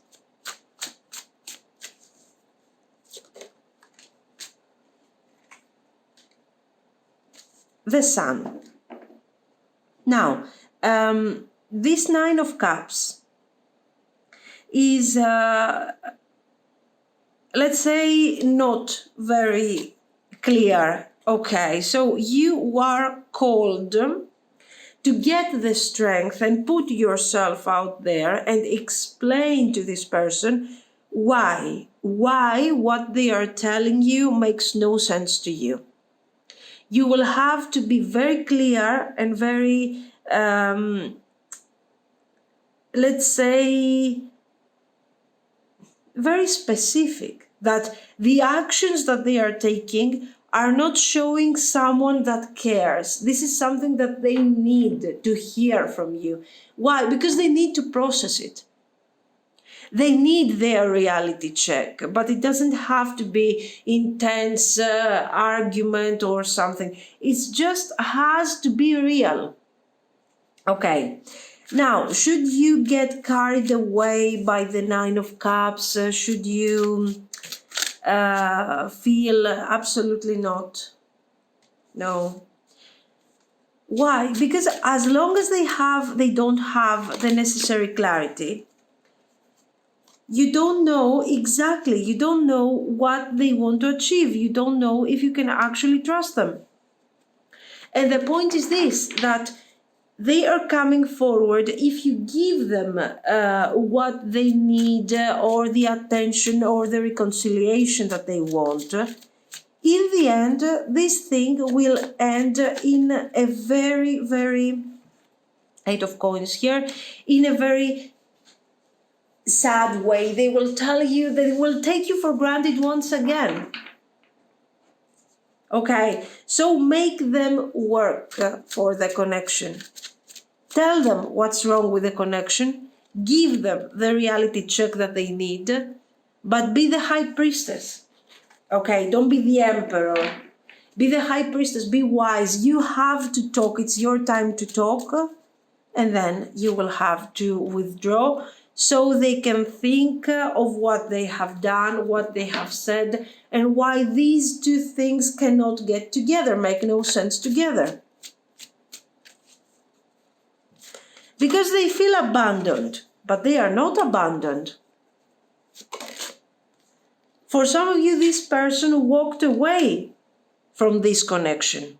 The Sun. Now, this Nine of Cups is, let's say, not very clear. Okay, so you are called to get the strength and put yourself out there and explain to this person why what they are telling you makes no sense to you. You will have to be very clear and very, let's say, very specific, that the actions that they are taking are not showing someone that cares. This is something that they need to hear from you. Why? Because they need to process it. They need their reality check, but it doesn't have to be intense argument or something. It just has to be real. Okay. Now, should you get carried away by the Nine of Cups? Should you feel absolutely not? No. Why? Because as long as they don't have the necessary clarity, you don't know exactly, you don't know what they want to achieve. You don't know if you can actually trust them. And the point is this, that they are coming forward if you give them what they need or the attention or the reconciliation that they want. In the end, this thing will end in a very, very, Eight of Coins here, in a very sad way. They will tell you, they will take you for granted once again. Okay, so make them work for the connection. Tell them what's wrong with the connection. Give them the reality check that they need. But be the high priestess. Okay, don't be the emperor. Be the high priestess. Be wise. You have to talk. It's your time to talk. And then you will have to withdraw so they can think of what they have done, what they have said, and why these two things cannot get together, make no sense together. Because they feel abandoned, but they are not abandoned. For some of you, this person walked away from this connection,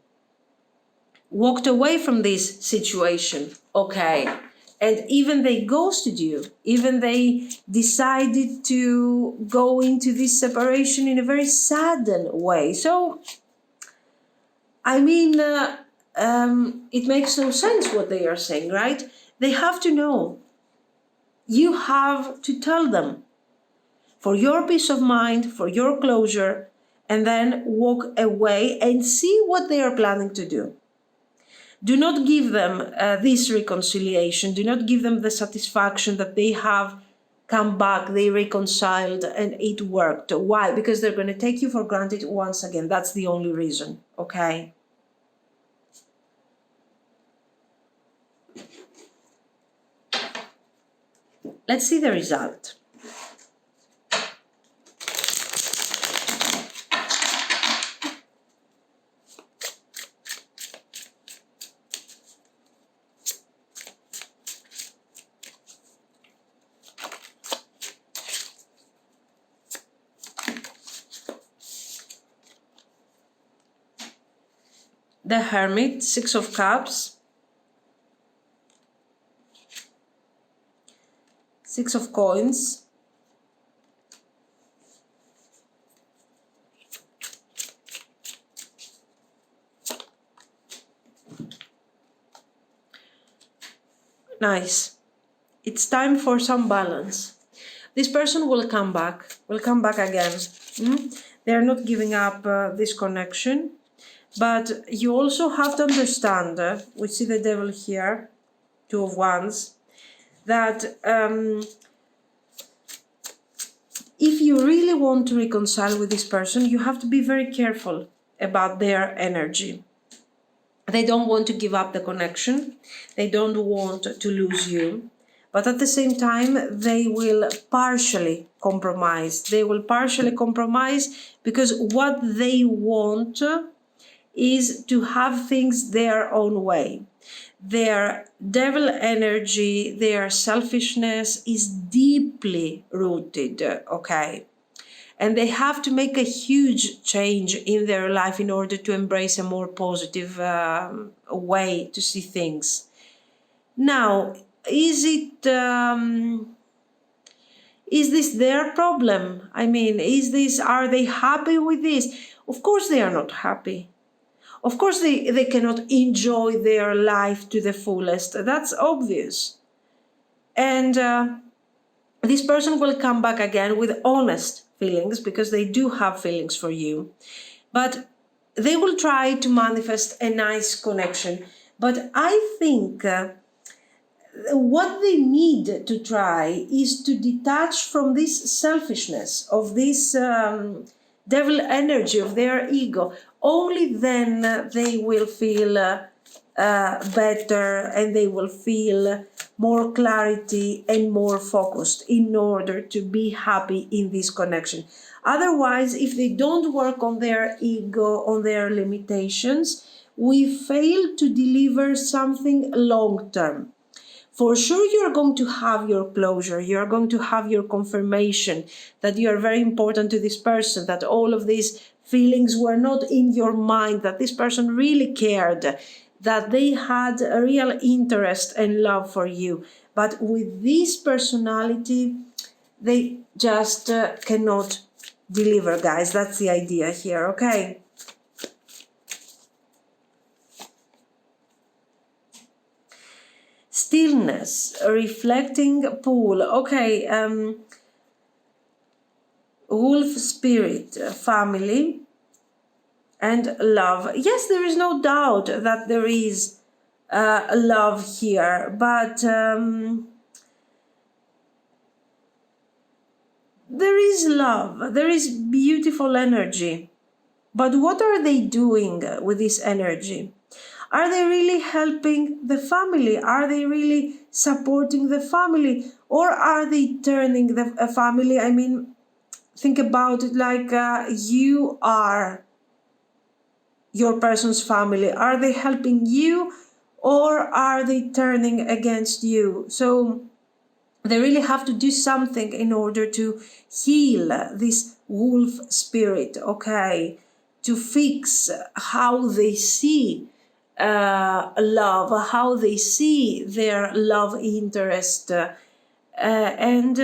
walked away from this situation, okay? And even they ghosted you, even they decided to go into this separation in a very saddened way. So, I mean, it makes no sense what they are saying, right? They have to know. You have to tell them for your peace of mind, for your closure, and then walk away and see what they are planning to do. Do not give them this reconciliation. Do not give them the satisfaction that they have come back, they reconciled, and it worked. Why? Because they're going to take you for granted once again. That's the only reason, okay? Let's see the result. The Hermit, Six of Cups, Six of Coins, nice. It's time for some balance. This person will come back again. They're not giving up this connection. But you also have to understand, we see the devil here, Two of Wands, that if you really want to reconcile with this person, you have to be very careful about their energy. They don't want to give up the connection. They don't want to lose you. But at the same time, they will partially compromise. They will partially compromise because what they want is to have things their own way. Their devil energy, their selfishness is deeply rooted, okay? And they have to make a huge change in their life in order to embrace a more positive way to see things. Now, is this their problem? I mean, are they happy with this? Of course they are not happy. Of course they cannot enjoy their life to the fullest. That's obvious. And this person will come back again with honest feelings, because they do have feelings for you. But they will try to manifest a nice connection. But I think what they need to try is to detach from this selfishness, of this devil energy, of their ego. Only then they will feel better, and they will feel more clarity and more focused in order to be happy in this connection. Otherwise, if they don't work on their ego, on their limitations, we fail to deliver something long-term. For sure, you're going to have your closure. You're going to have your confirmation that you are very important to this person, that all of these feelings were not in your mind, that this person really cared, that they had a real interest and love for you. But with this personality, they just cannot deliver, guys. That's the idea here, okay? Stillness, reflecting pool. Okay, wolf spirit, family, and love. Yes, there is no doubt that there is love here, but there is love, there is beautiful energy. But what are they doing with this energy? Are they really helping the family? Are they really supporting the family? Or are they turning the family? I mean, think about it like you are your person's family. Are they helping you, or are they turning against you? So they really have to do something in order to heal this wolf spirit, okay? To fix how they see love, how they see their love interest, and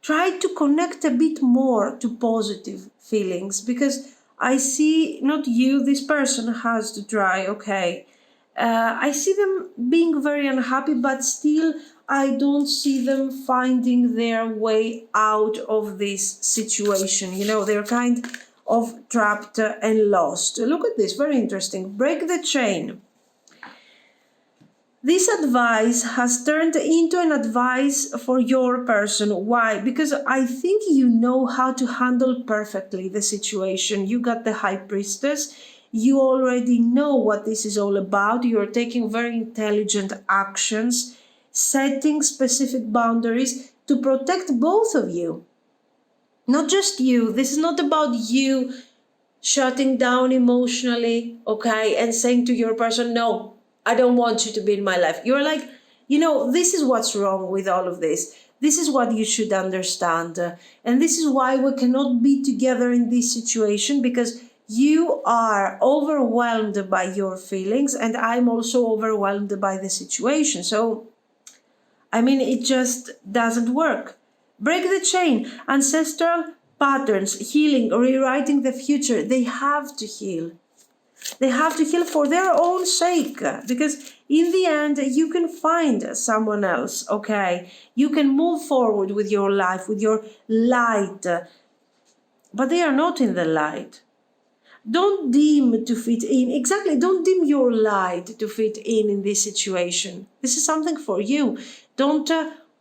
try to connect a bit more to positive feelings, because I see not you, this person has to try, okay? I see them being very unhappy, but still I don't see them finding their way out of this situation. You know, they're kind of trapped and lost. Look at this, very interesting. Break the chain. This advice has turned into an advice for your person. Why? Because I think you know how to handle perfectly the situation. You got the High Priestess. You already know what this is all about. You're taking very intelligent actions, setting specific boundaries to protect both of you. Not just you. This is not about you shutting down emotionally, okay, and saying to your person, no, I don't want you to be in my life. You're like, you know, this is what's wrong with all of this. This is what you should understand. And this is why we cannot be together in this situation, because you are overwhelmed by your feelings, and I'm also overwhelmed by the situation. So, I mean, it just doesn't work. Break the chain. Ancestral patterns, healing, rewriting the future, they have to heal. They have to heal for their own sake, because in the end, you can find someone else, okay? You can move forward with your life, with your light, but they are not in the light. Don't dim to fit in. Exactly, don't dim your light to fit in this situation. This is something for you. Don't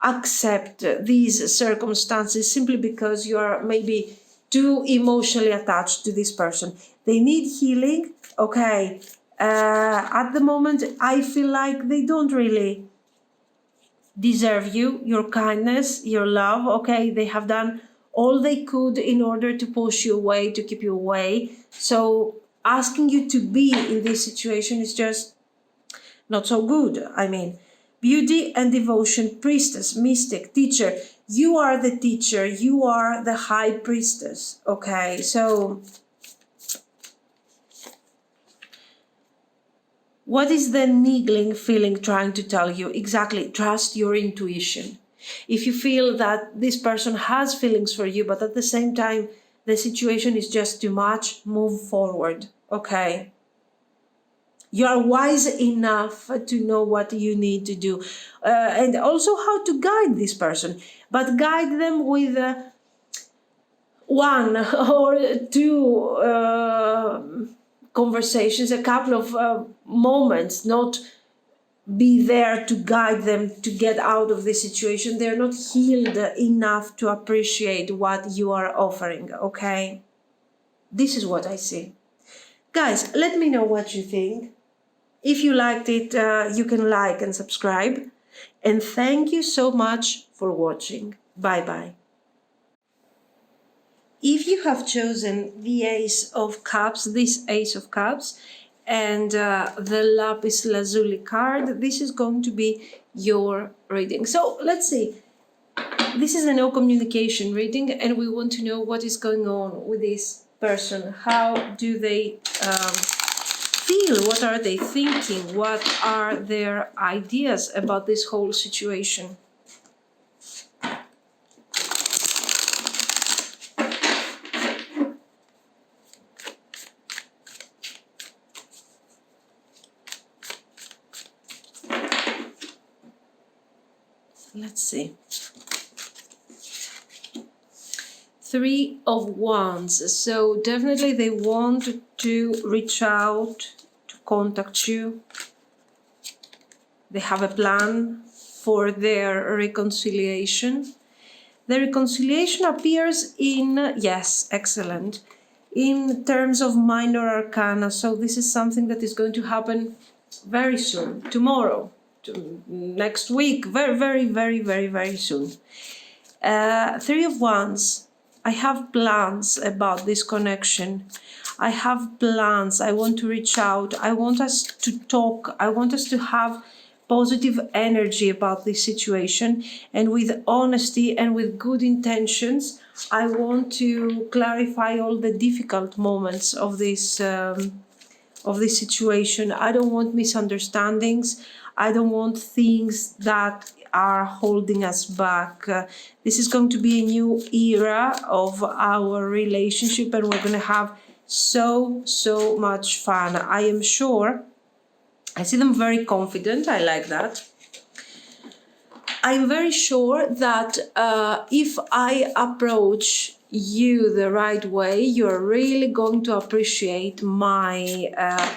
accept these circumstances simply because you are maybe too emotionally attached to this person. They need healing, okay? At the moment, I feel like they don't really deserve you, your kindness, your love, okay? They have done all they could in order to push you away, to keep you away. So asking you to be in this situation is just not so good. I mean, beauty and devotion, priestess, mystic, teacher. You are the teacher, you are the high priestess, okay? So what is the niggling feeling trying to tell you? Exactly, trust your intuition. If you feel that this person has feelings for you, but at the same time, the situation is just too much, move forward, okay? You are wise enough to know what you need to do, and also how to guide this person, but guide them with one or two conversations, a couple of moments, not be there to guide them to get out of this situation. They're not healed enough to appreciate what you are offering, okay? This is what I see. Guys, let me know what you think. If you liked it, you can like and subscribe. And thank you so much for watching. Bye-bye. If you have chosen the Ace of Cups, this Ace of Cups, and the Lapis Lazuli card, this is going to be your reading. So let's see. This is a no communication reading, and we want to know what is going on with this person. How do they feel? What are they thinking? What are their ideas about this whole situation? Let's see. Three of Wands. So definitely they want to reach out, to contact you. They have a plan for their reconciliation. The reconciliation appears in, yes, excellent, in terms of minor arcana. So this is something that is going to happen very soon, tomorrow, next week, very, very, very, very, very soon. Three of Wands. I have plans about this connection. I have plans. I want to reach out. I want us to talk. I want us to have positive energy about this situation, and with honesty and with good intentions. I want to clarify all the difficult moments of this situation. I don't want misunderstandings. I don't want things that are holding us back. This is going to be a new era of our relationship, and we're going to have so much fun. I am sure. I see them very confident. I like that. I'm very sure that if I approach you the right way, you're really going to appreciate my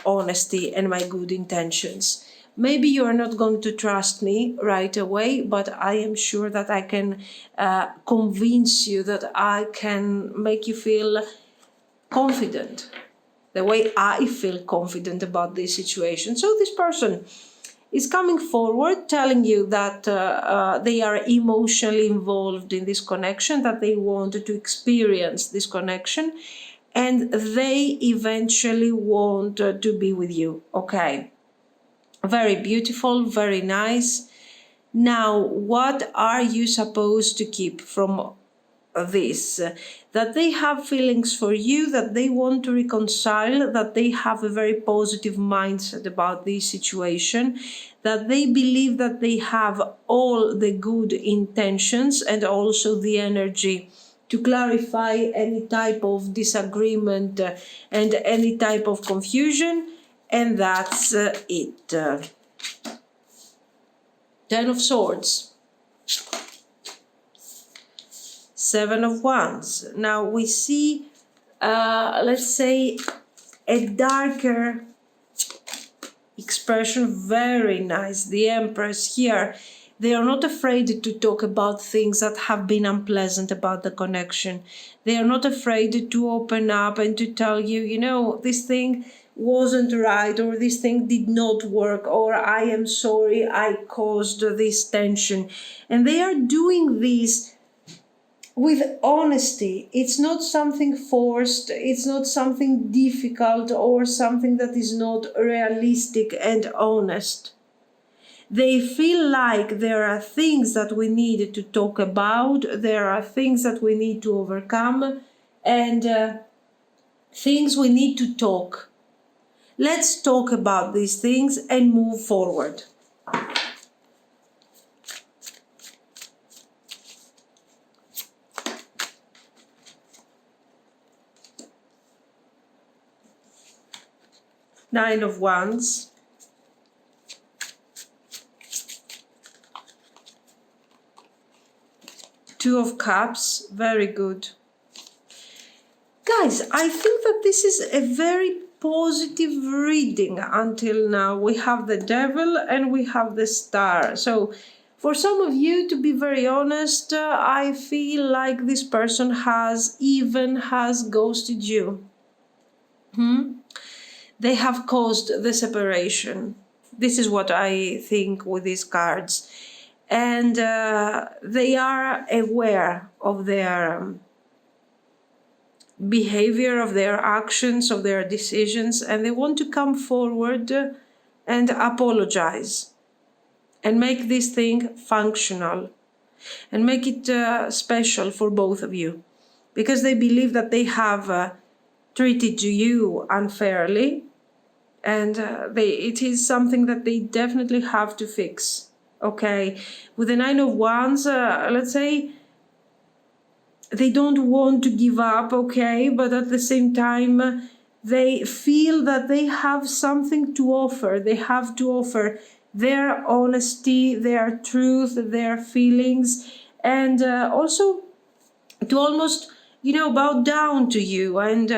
honesty and my good intentions. Maybe you're not going to trust me right away, but I am sure that I can convince you, that I can make you feel confident, the way I feel confident about this situation. So this person is coming forward, telling you that they are emotionally involved in this connection, that they want to experience this connection, and they eventually want to be with you. Okay. Very beautiful, very nice. Now, what are you supposed to keep from this? That they have feelings for you, that they want to reconcile, that they have a very positive mindset about this situation, that they believe that they have all the good intentions and also the energy to clarify any type of disagreement and any type of confusion, and that's it. Ten of Swords, Seven of Wands. Now we see, let's say, a darker expression. Very nice. The Empress here. They are not afraid to talk about things that have been unpleasant about the connection. They are not afraid to open up and to tell you, you know, this thing wasn't right, or this thing did not work, or I am sorry I caused this tension. And they are doing this with honesty. It's not something forced, it's not something difficult or something that is not realistic and honest. They feel like there are things that we need to talk about, there are things that we need to overcome, and things we need to talk. Let's talk about these things and move forward. Nine of Wands. Two of Cups, very good. Guys, I think that this is a very positive reading until now. We have the Devil and we have the Star. So for some of you, to be very honest, I feel like this person has ghosted you. They have caused the separation. This is what I think with these cards. And they are aware of their behavior, of their actions, of their decisions, and they want to come forward and apologize and make this thing functional and make it special for both of you, because they believe that they have treated you unfairly, and it is something that they definitely have to fix. Okay, with the Nine of Wands, let's say they don't want to give up, okay, but at the same time they feel that they have something to offer. They have to offer their honesty, their truth, their feelings, and also to almost, bow down to you and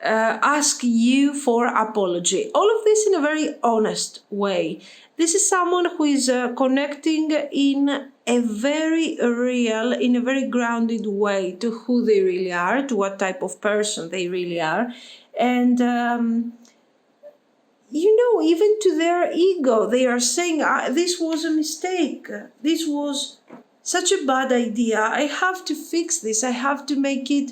ask you for apology. All of this in a very honest way. This is someone who is connecting in a very real, in a very grounded way to who they really are, to what type of person they really are. And, even to their ego, they are saying, this was a mistake. This was such a bad idea. I have to fix this. I have to make it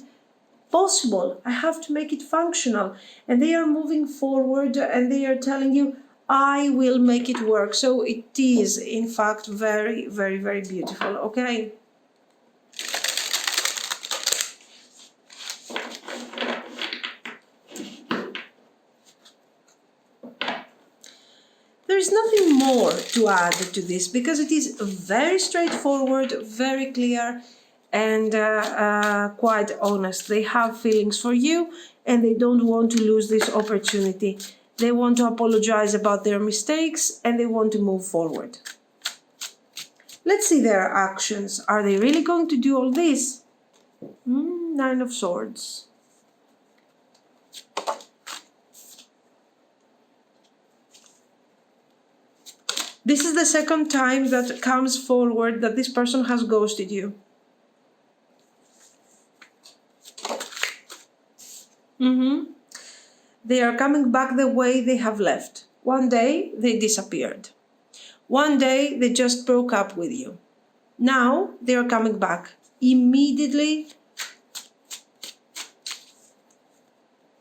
possible. I have to make it functional. And they are moving forward and they are telling you, I will make it work. So it is, in fact, very, very, very beautiful. Okay. There is nothing more to add to this because it is very straightforward, very clear, and quite honest. They have feelings for you and they don't want to lose this opportunity. They want to apologize about their mistakes and they want to move forward. Let's see their actions. Are they really going to do all this? Nine of Swords. This is the second time that comes forward that this person has ghosted you. They are coming back the way they have left. One day they disappeared. One day they just broke up with you. Now they are coming back immediately.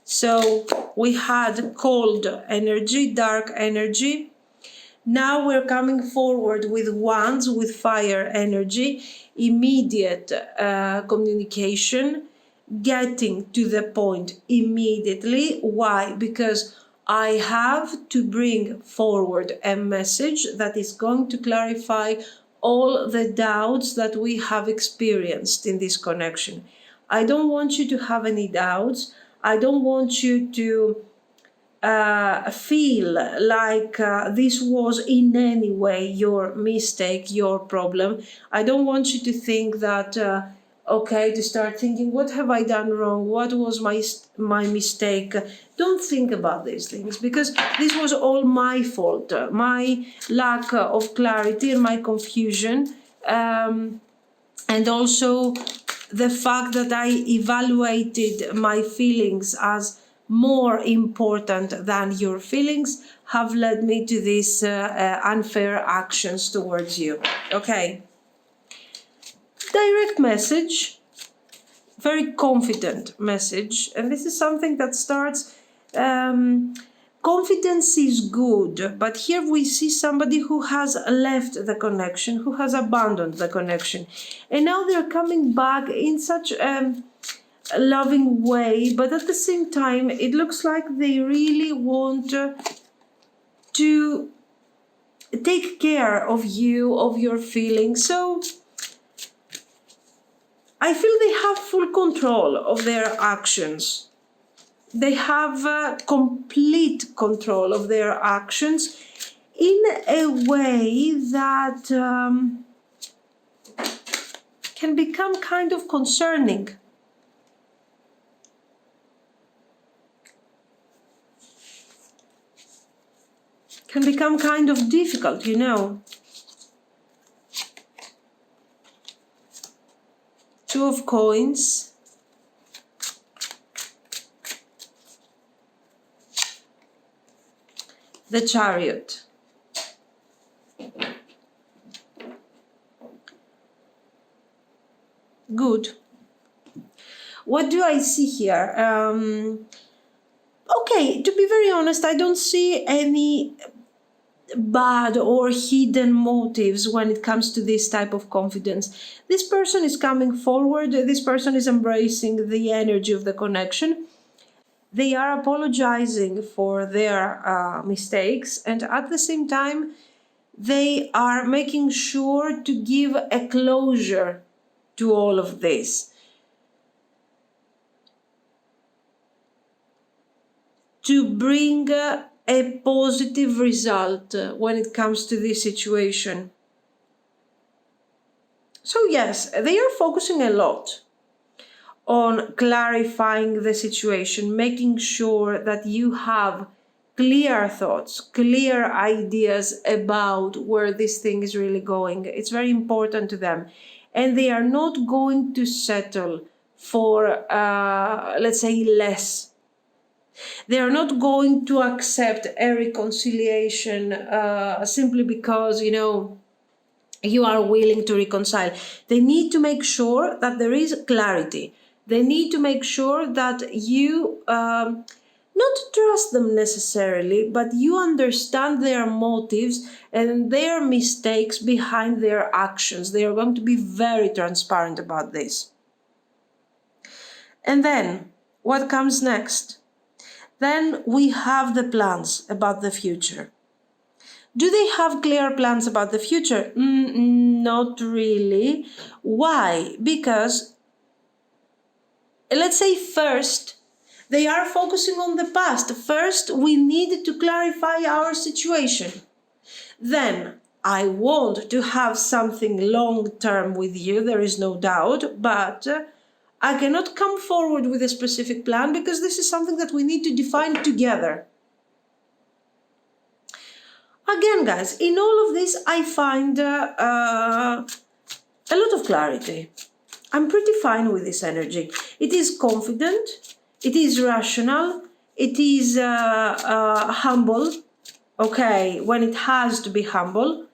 So we had cold energy, dark energy. Now we're coming forward with wands, with fire energy, immediate communication, getting to the point immediately. Why? Because I have to bring forward a message that is going to clarify all the doubts that we have experienced in this connection. I don't want you to have any doubts. I don't want you to feel like this was in any way your mistake, your problem. I don't want you to think that, to start thinking, what have I done wrong? What was my mistake? Don't think about these things, because this was all my fault, my lack of clarity and my confusion, and also the fact that I evaluated my feelings as more important than your feelings have led me to these unfair actions towards you. Okay. Direct message, very confident message, and this is something that starts confidence is good, but here we see somebody who has left the connection, who has abandoned the connection, and now they're coming back in such a loving way, but at the same time it looks like they really want to take care of you, of your feelings. So I feel they have full control of their actions. They have complete control of their actions in a way that can become kind of concerning. Can become kind of difficult, you know. Two of Coins. The Chariot. Good. What do I see here? Okay, to be very honest, I don't see any bad or hidden motives when it comes to this type of confidence. This person is coming forward. This person is embracing the energy of the connection. They are apologizing for their mistakes, and at the same time, they are making sure to give a closure to all of this. To bring a positive result when it comes to this situation. So yes, they are focusing a lot on clarifying the situation, making sure that you have clear thoughts, clear ideas about where this thing is really going. It's very important to them. And they are not going to settle for, let's say, less. They are not going to accept a reconciliation simply because, you know, you are willing to reconcile. They need to make sure that there is clarity. They need to make sure that you not trust them necessarily, but you understand their motives and their mistakes behind their actions. They are going to be very transparent about this. And then, what comes next? Then we have the plans about the future. Do they have clear plans about the future? Not really. Why? Because, let's say first, they are focusing on the past. First, we need to clarify our situation. Then, I want to have something long-term with you, there is no doubt, but I cannot come forward with a specific plan because this is something that we need to define together. Again, guys, in all of this, I find a lot of clarity. I'm pretty fine with this energy. It is confident, it is rational, it is humble, okay, when it has to be humble.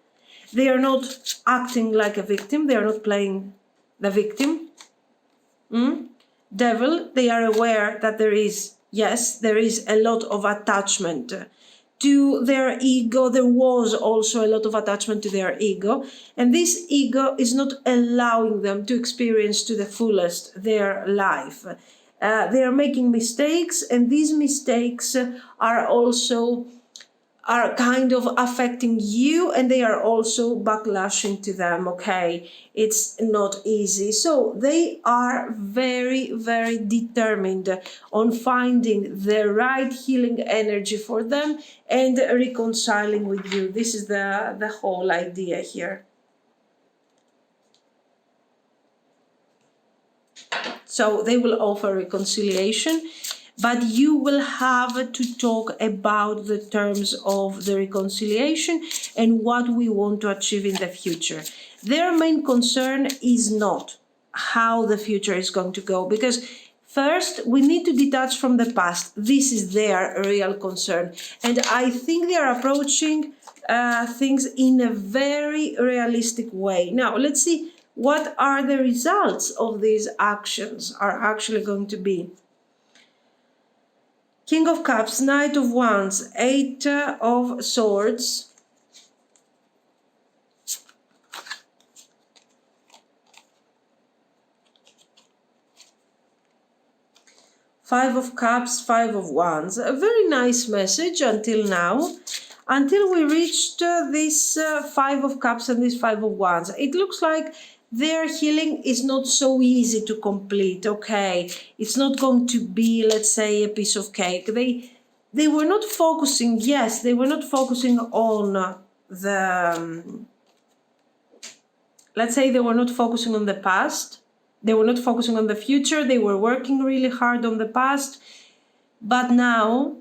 They are not acting like a victim, they are not playing the victim. Devil, they are aware that there is a lot of attachment to their ego. There was also a lot of attachment to their ego, and this ego is not allowing them to experience to the fullest their life. They are making mistakes, and these mistakes are also are kind of affecting you, and they are also backlashing to them, okay? It's not easy. So they are very, very determined on finding the right healing energy for them and reconciling with you. This is the whole idea here. So they will offer reconciliation, but you will have to talk about the terms of the reconciliation and what we want to achieve in the future. Their main concern is not how the future is going to go, because first we need to detach from the past. This is their real concern, and I think they are approaching things in a very realistic way. Now let's see what are the results of these actions are actually going to be. King of Cups, Knight of Wands, Eight of Swords, Five of Cups, Five of Wands. A very nice message until now, until we reached this Five of Cups and this Five of Wands. It looks like their healing is not so easy to complete, okay? It's not going to be, let's say, a piece of cake. They were not focusing, yes, they were not focusing on let's say they were not focusing on the past. They were not focusing on the future. They were working really hard on the past. But now,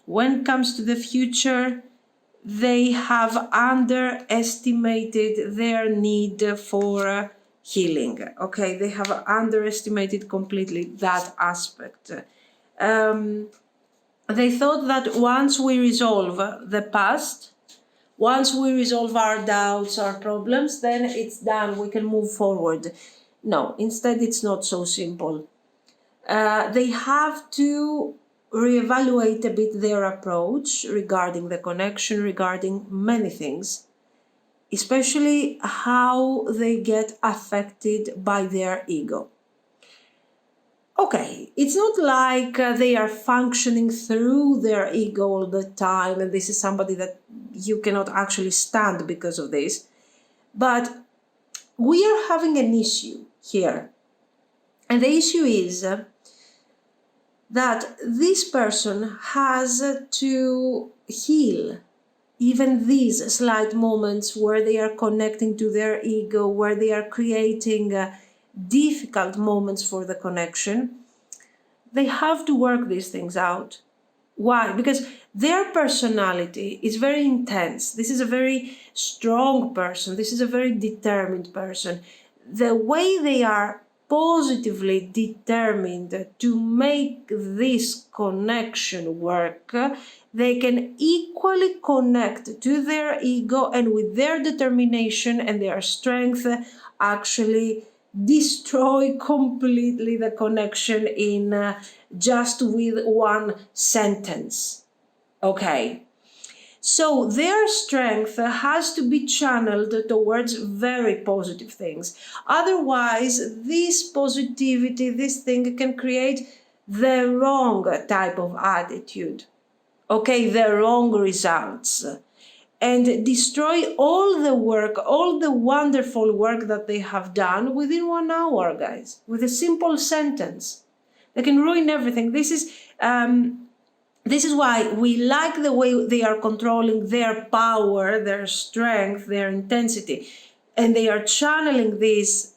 when it comes to the future, they have underestimated their need for healing. Okay, they have underestimated completely that aspect. They thought that once we resolve the past, once we resolve our doubts, our problems, then it's done, we can move forward. No, instead it's not so simple. They have to reevaluate a bit their approach regarding the connection, regarding many things, especially how they get affected by their ego. Okay, it's not like they are functioning through their ego all the time, and this is somebody that you cannot actually stand because of this. But we are having an issue here. And the issue is that this person has to heal even these slight moments where they are connecting to their ego, where they are creating difficult moments for the connection. They have to work these things out. Why? Because their personality is very intense. This is a very strong person. This is a very determined person. The way they are positively determined to make this connection work, they can equally connect to their ego, and with their determination and their strength actually destroy completely the connection in just with one sentence. Okay. So their strength has to be channeled towards very positive things. Otherwise, this positivity, this thing can create the wrong type of attitude. Okay, the wrong results. And destroy all the work, all the wonderful work that they have done within 1 hour, guys, with a simple sentence. They can ruin everything. This is why we like the way they are controlling their power, their strength, their intensity, and they are channeling this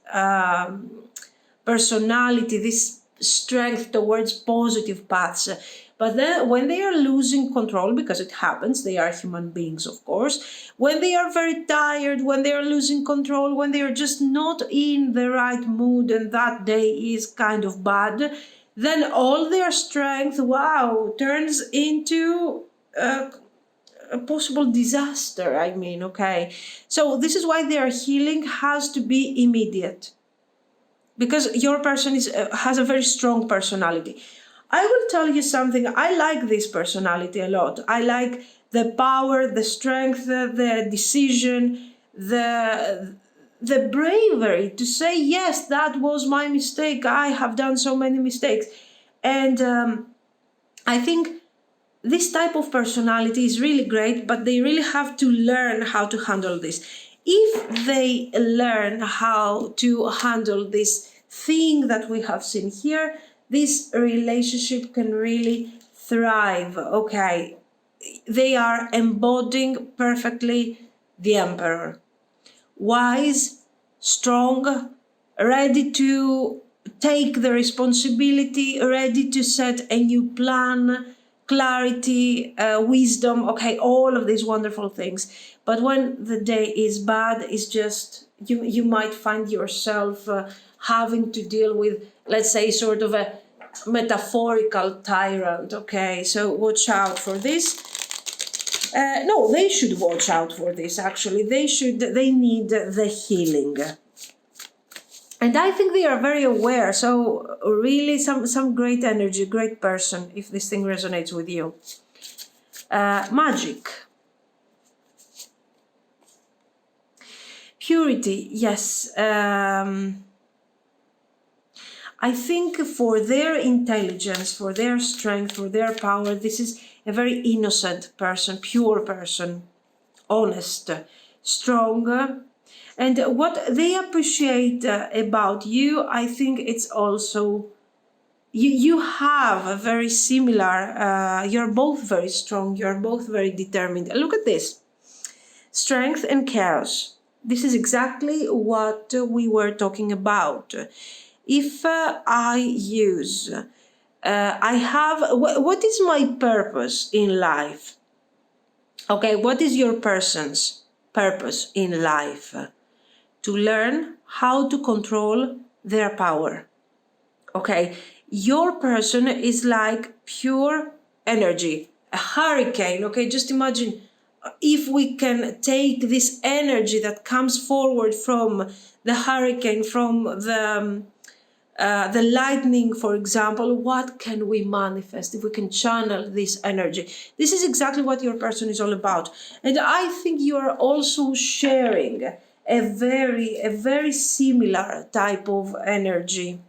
personality, this strength towards positive paths. But then when they are losing control, because it happens, they are human beings, of course, when they are very tired, when they are losing control, when they are just not in the right mood and that day is kind of bad, then all their strength, turns into a possible disaster. I mean, okay. So this is why their healing has to be immediate. Because your person has a very strong personality. I will tell you something. I like this personality a lot. I like the power, the strength, the decision, the bravery to say, yes, that was my mistake. I have done so many mistakes. And I think this type of personality is really great, but they really have to learn how to handle this. If they learn how to handle this thing that we have seen here, this relationship can really thrive. Okay, they are embodying perfectly the Emperor. Wise, strong, ready to take the responsibility, ready to set a new plan, clarity, wisdom, okay, all of these wonderful things. But when the day is bad, it's just, you might find yourself having to deal with, let's say, sort of a metaphorical tyrant, okay? So watch out for this. No, they should watch out for this, actually. They need the healing. And I think they are very aware. So really some great energy, great person, if this thing resonates with you. Magic. Purity, yes. I think for their intelligence, for their strength, for their power, this is a very innocent person, pure person, honest, strong. And what they appreciate about you, I think it's also, you have a very similar, you're both very strong, you're both very determined. Look at this, strength and chaos. This is exactly what we were talking about. If I use, I have, what is my purpose in life? Okay, what is your person's purpose in life? To learn how to control their power. Okay, your person is like pure energy, a hurricane. Okay, just imagine if we can take this energy that comes forward from the hurricane, from the lightning, for example, what can we manifest if we can channel this energy? This is exactly what your person is all about. And I think you are also sharing a very similar type of energy.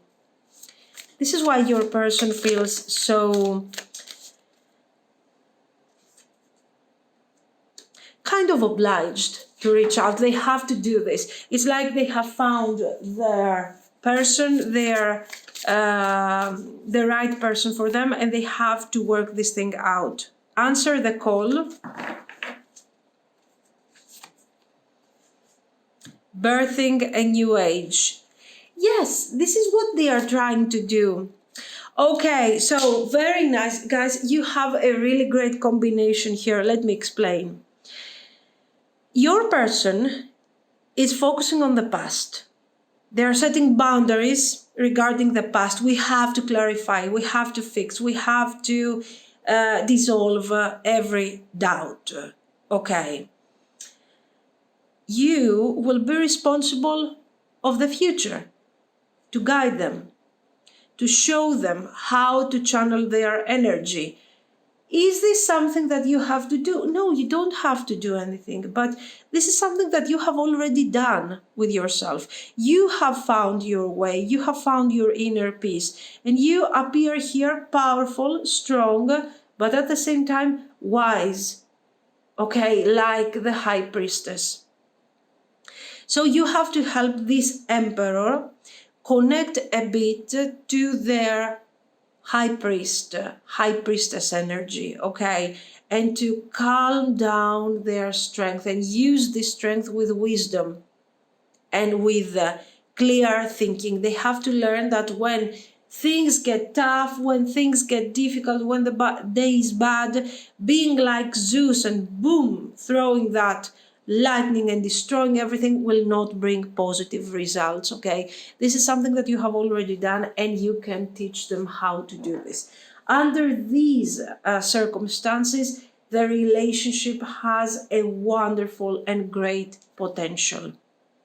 This is why your person feels so kind of obliged to reach out. They have to do this. It's like they have found their person, the right person for them, and they have to work this thing out. Answer the call. Birthing a new age. Yes, this is what they are trying to do. Okay, so very nice, guys. You have a really great combination here. Let me explain. Your person is focusing on the past. They are setting boundaries regarding the past. We have to clarify, we have to fix, we have to dissolve every doubt. Okay. You will be responsible of the future, to guide them, to show them how to channel their energy. Is this something that you have to do? No, you don't have to do anything, but this is something that you have already done with yourself. You have found your way, you have found your inner peace, and you appear here powerful, strong, but at the same time wise, okay, like the High Priestess. So you have to help this Emperor connect a bit to their High Priestess energy, okay? And to calm down their strength and use this strength with wisdom and with clear thinking. They have to learn that when things get tough, when things get difficult, when the day is bad, being like Zeus and boom, throwing that lightning and destroying everything will not bring positive results, okay? This is something that you have already done and you can teach them how to do this. Under these circumstances, the relationship has a wonderful and great potential,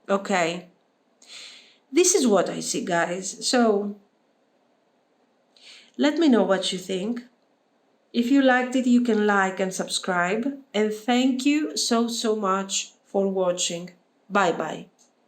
okay? This is what I see, guys. So let me know what you think. If you liked it, you can like and subscribe. And thank you so much for watching. Bye-bye.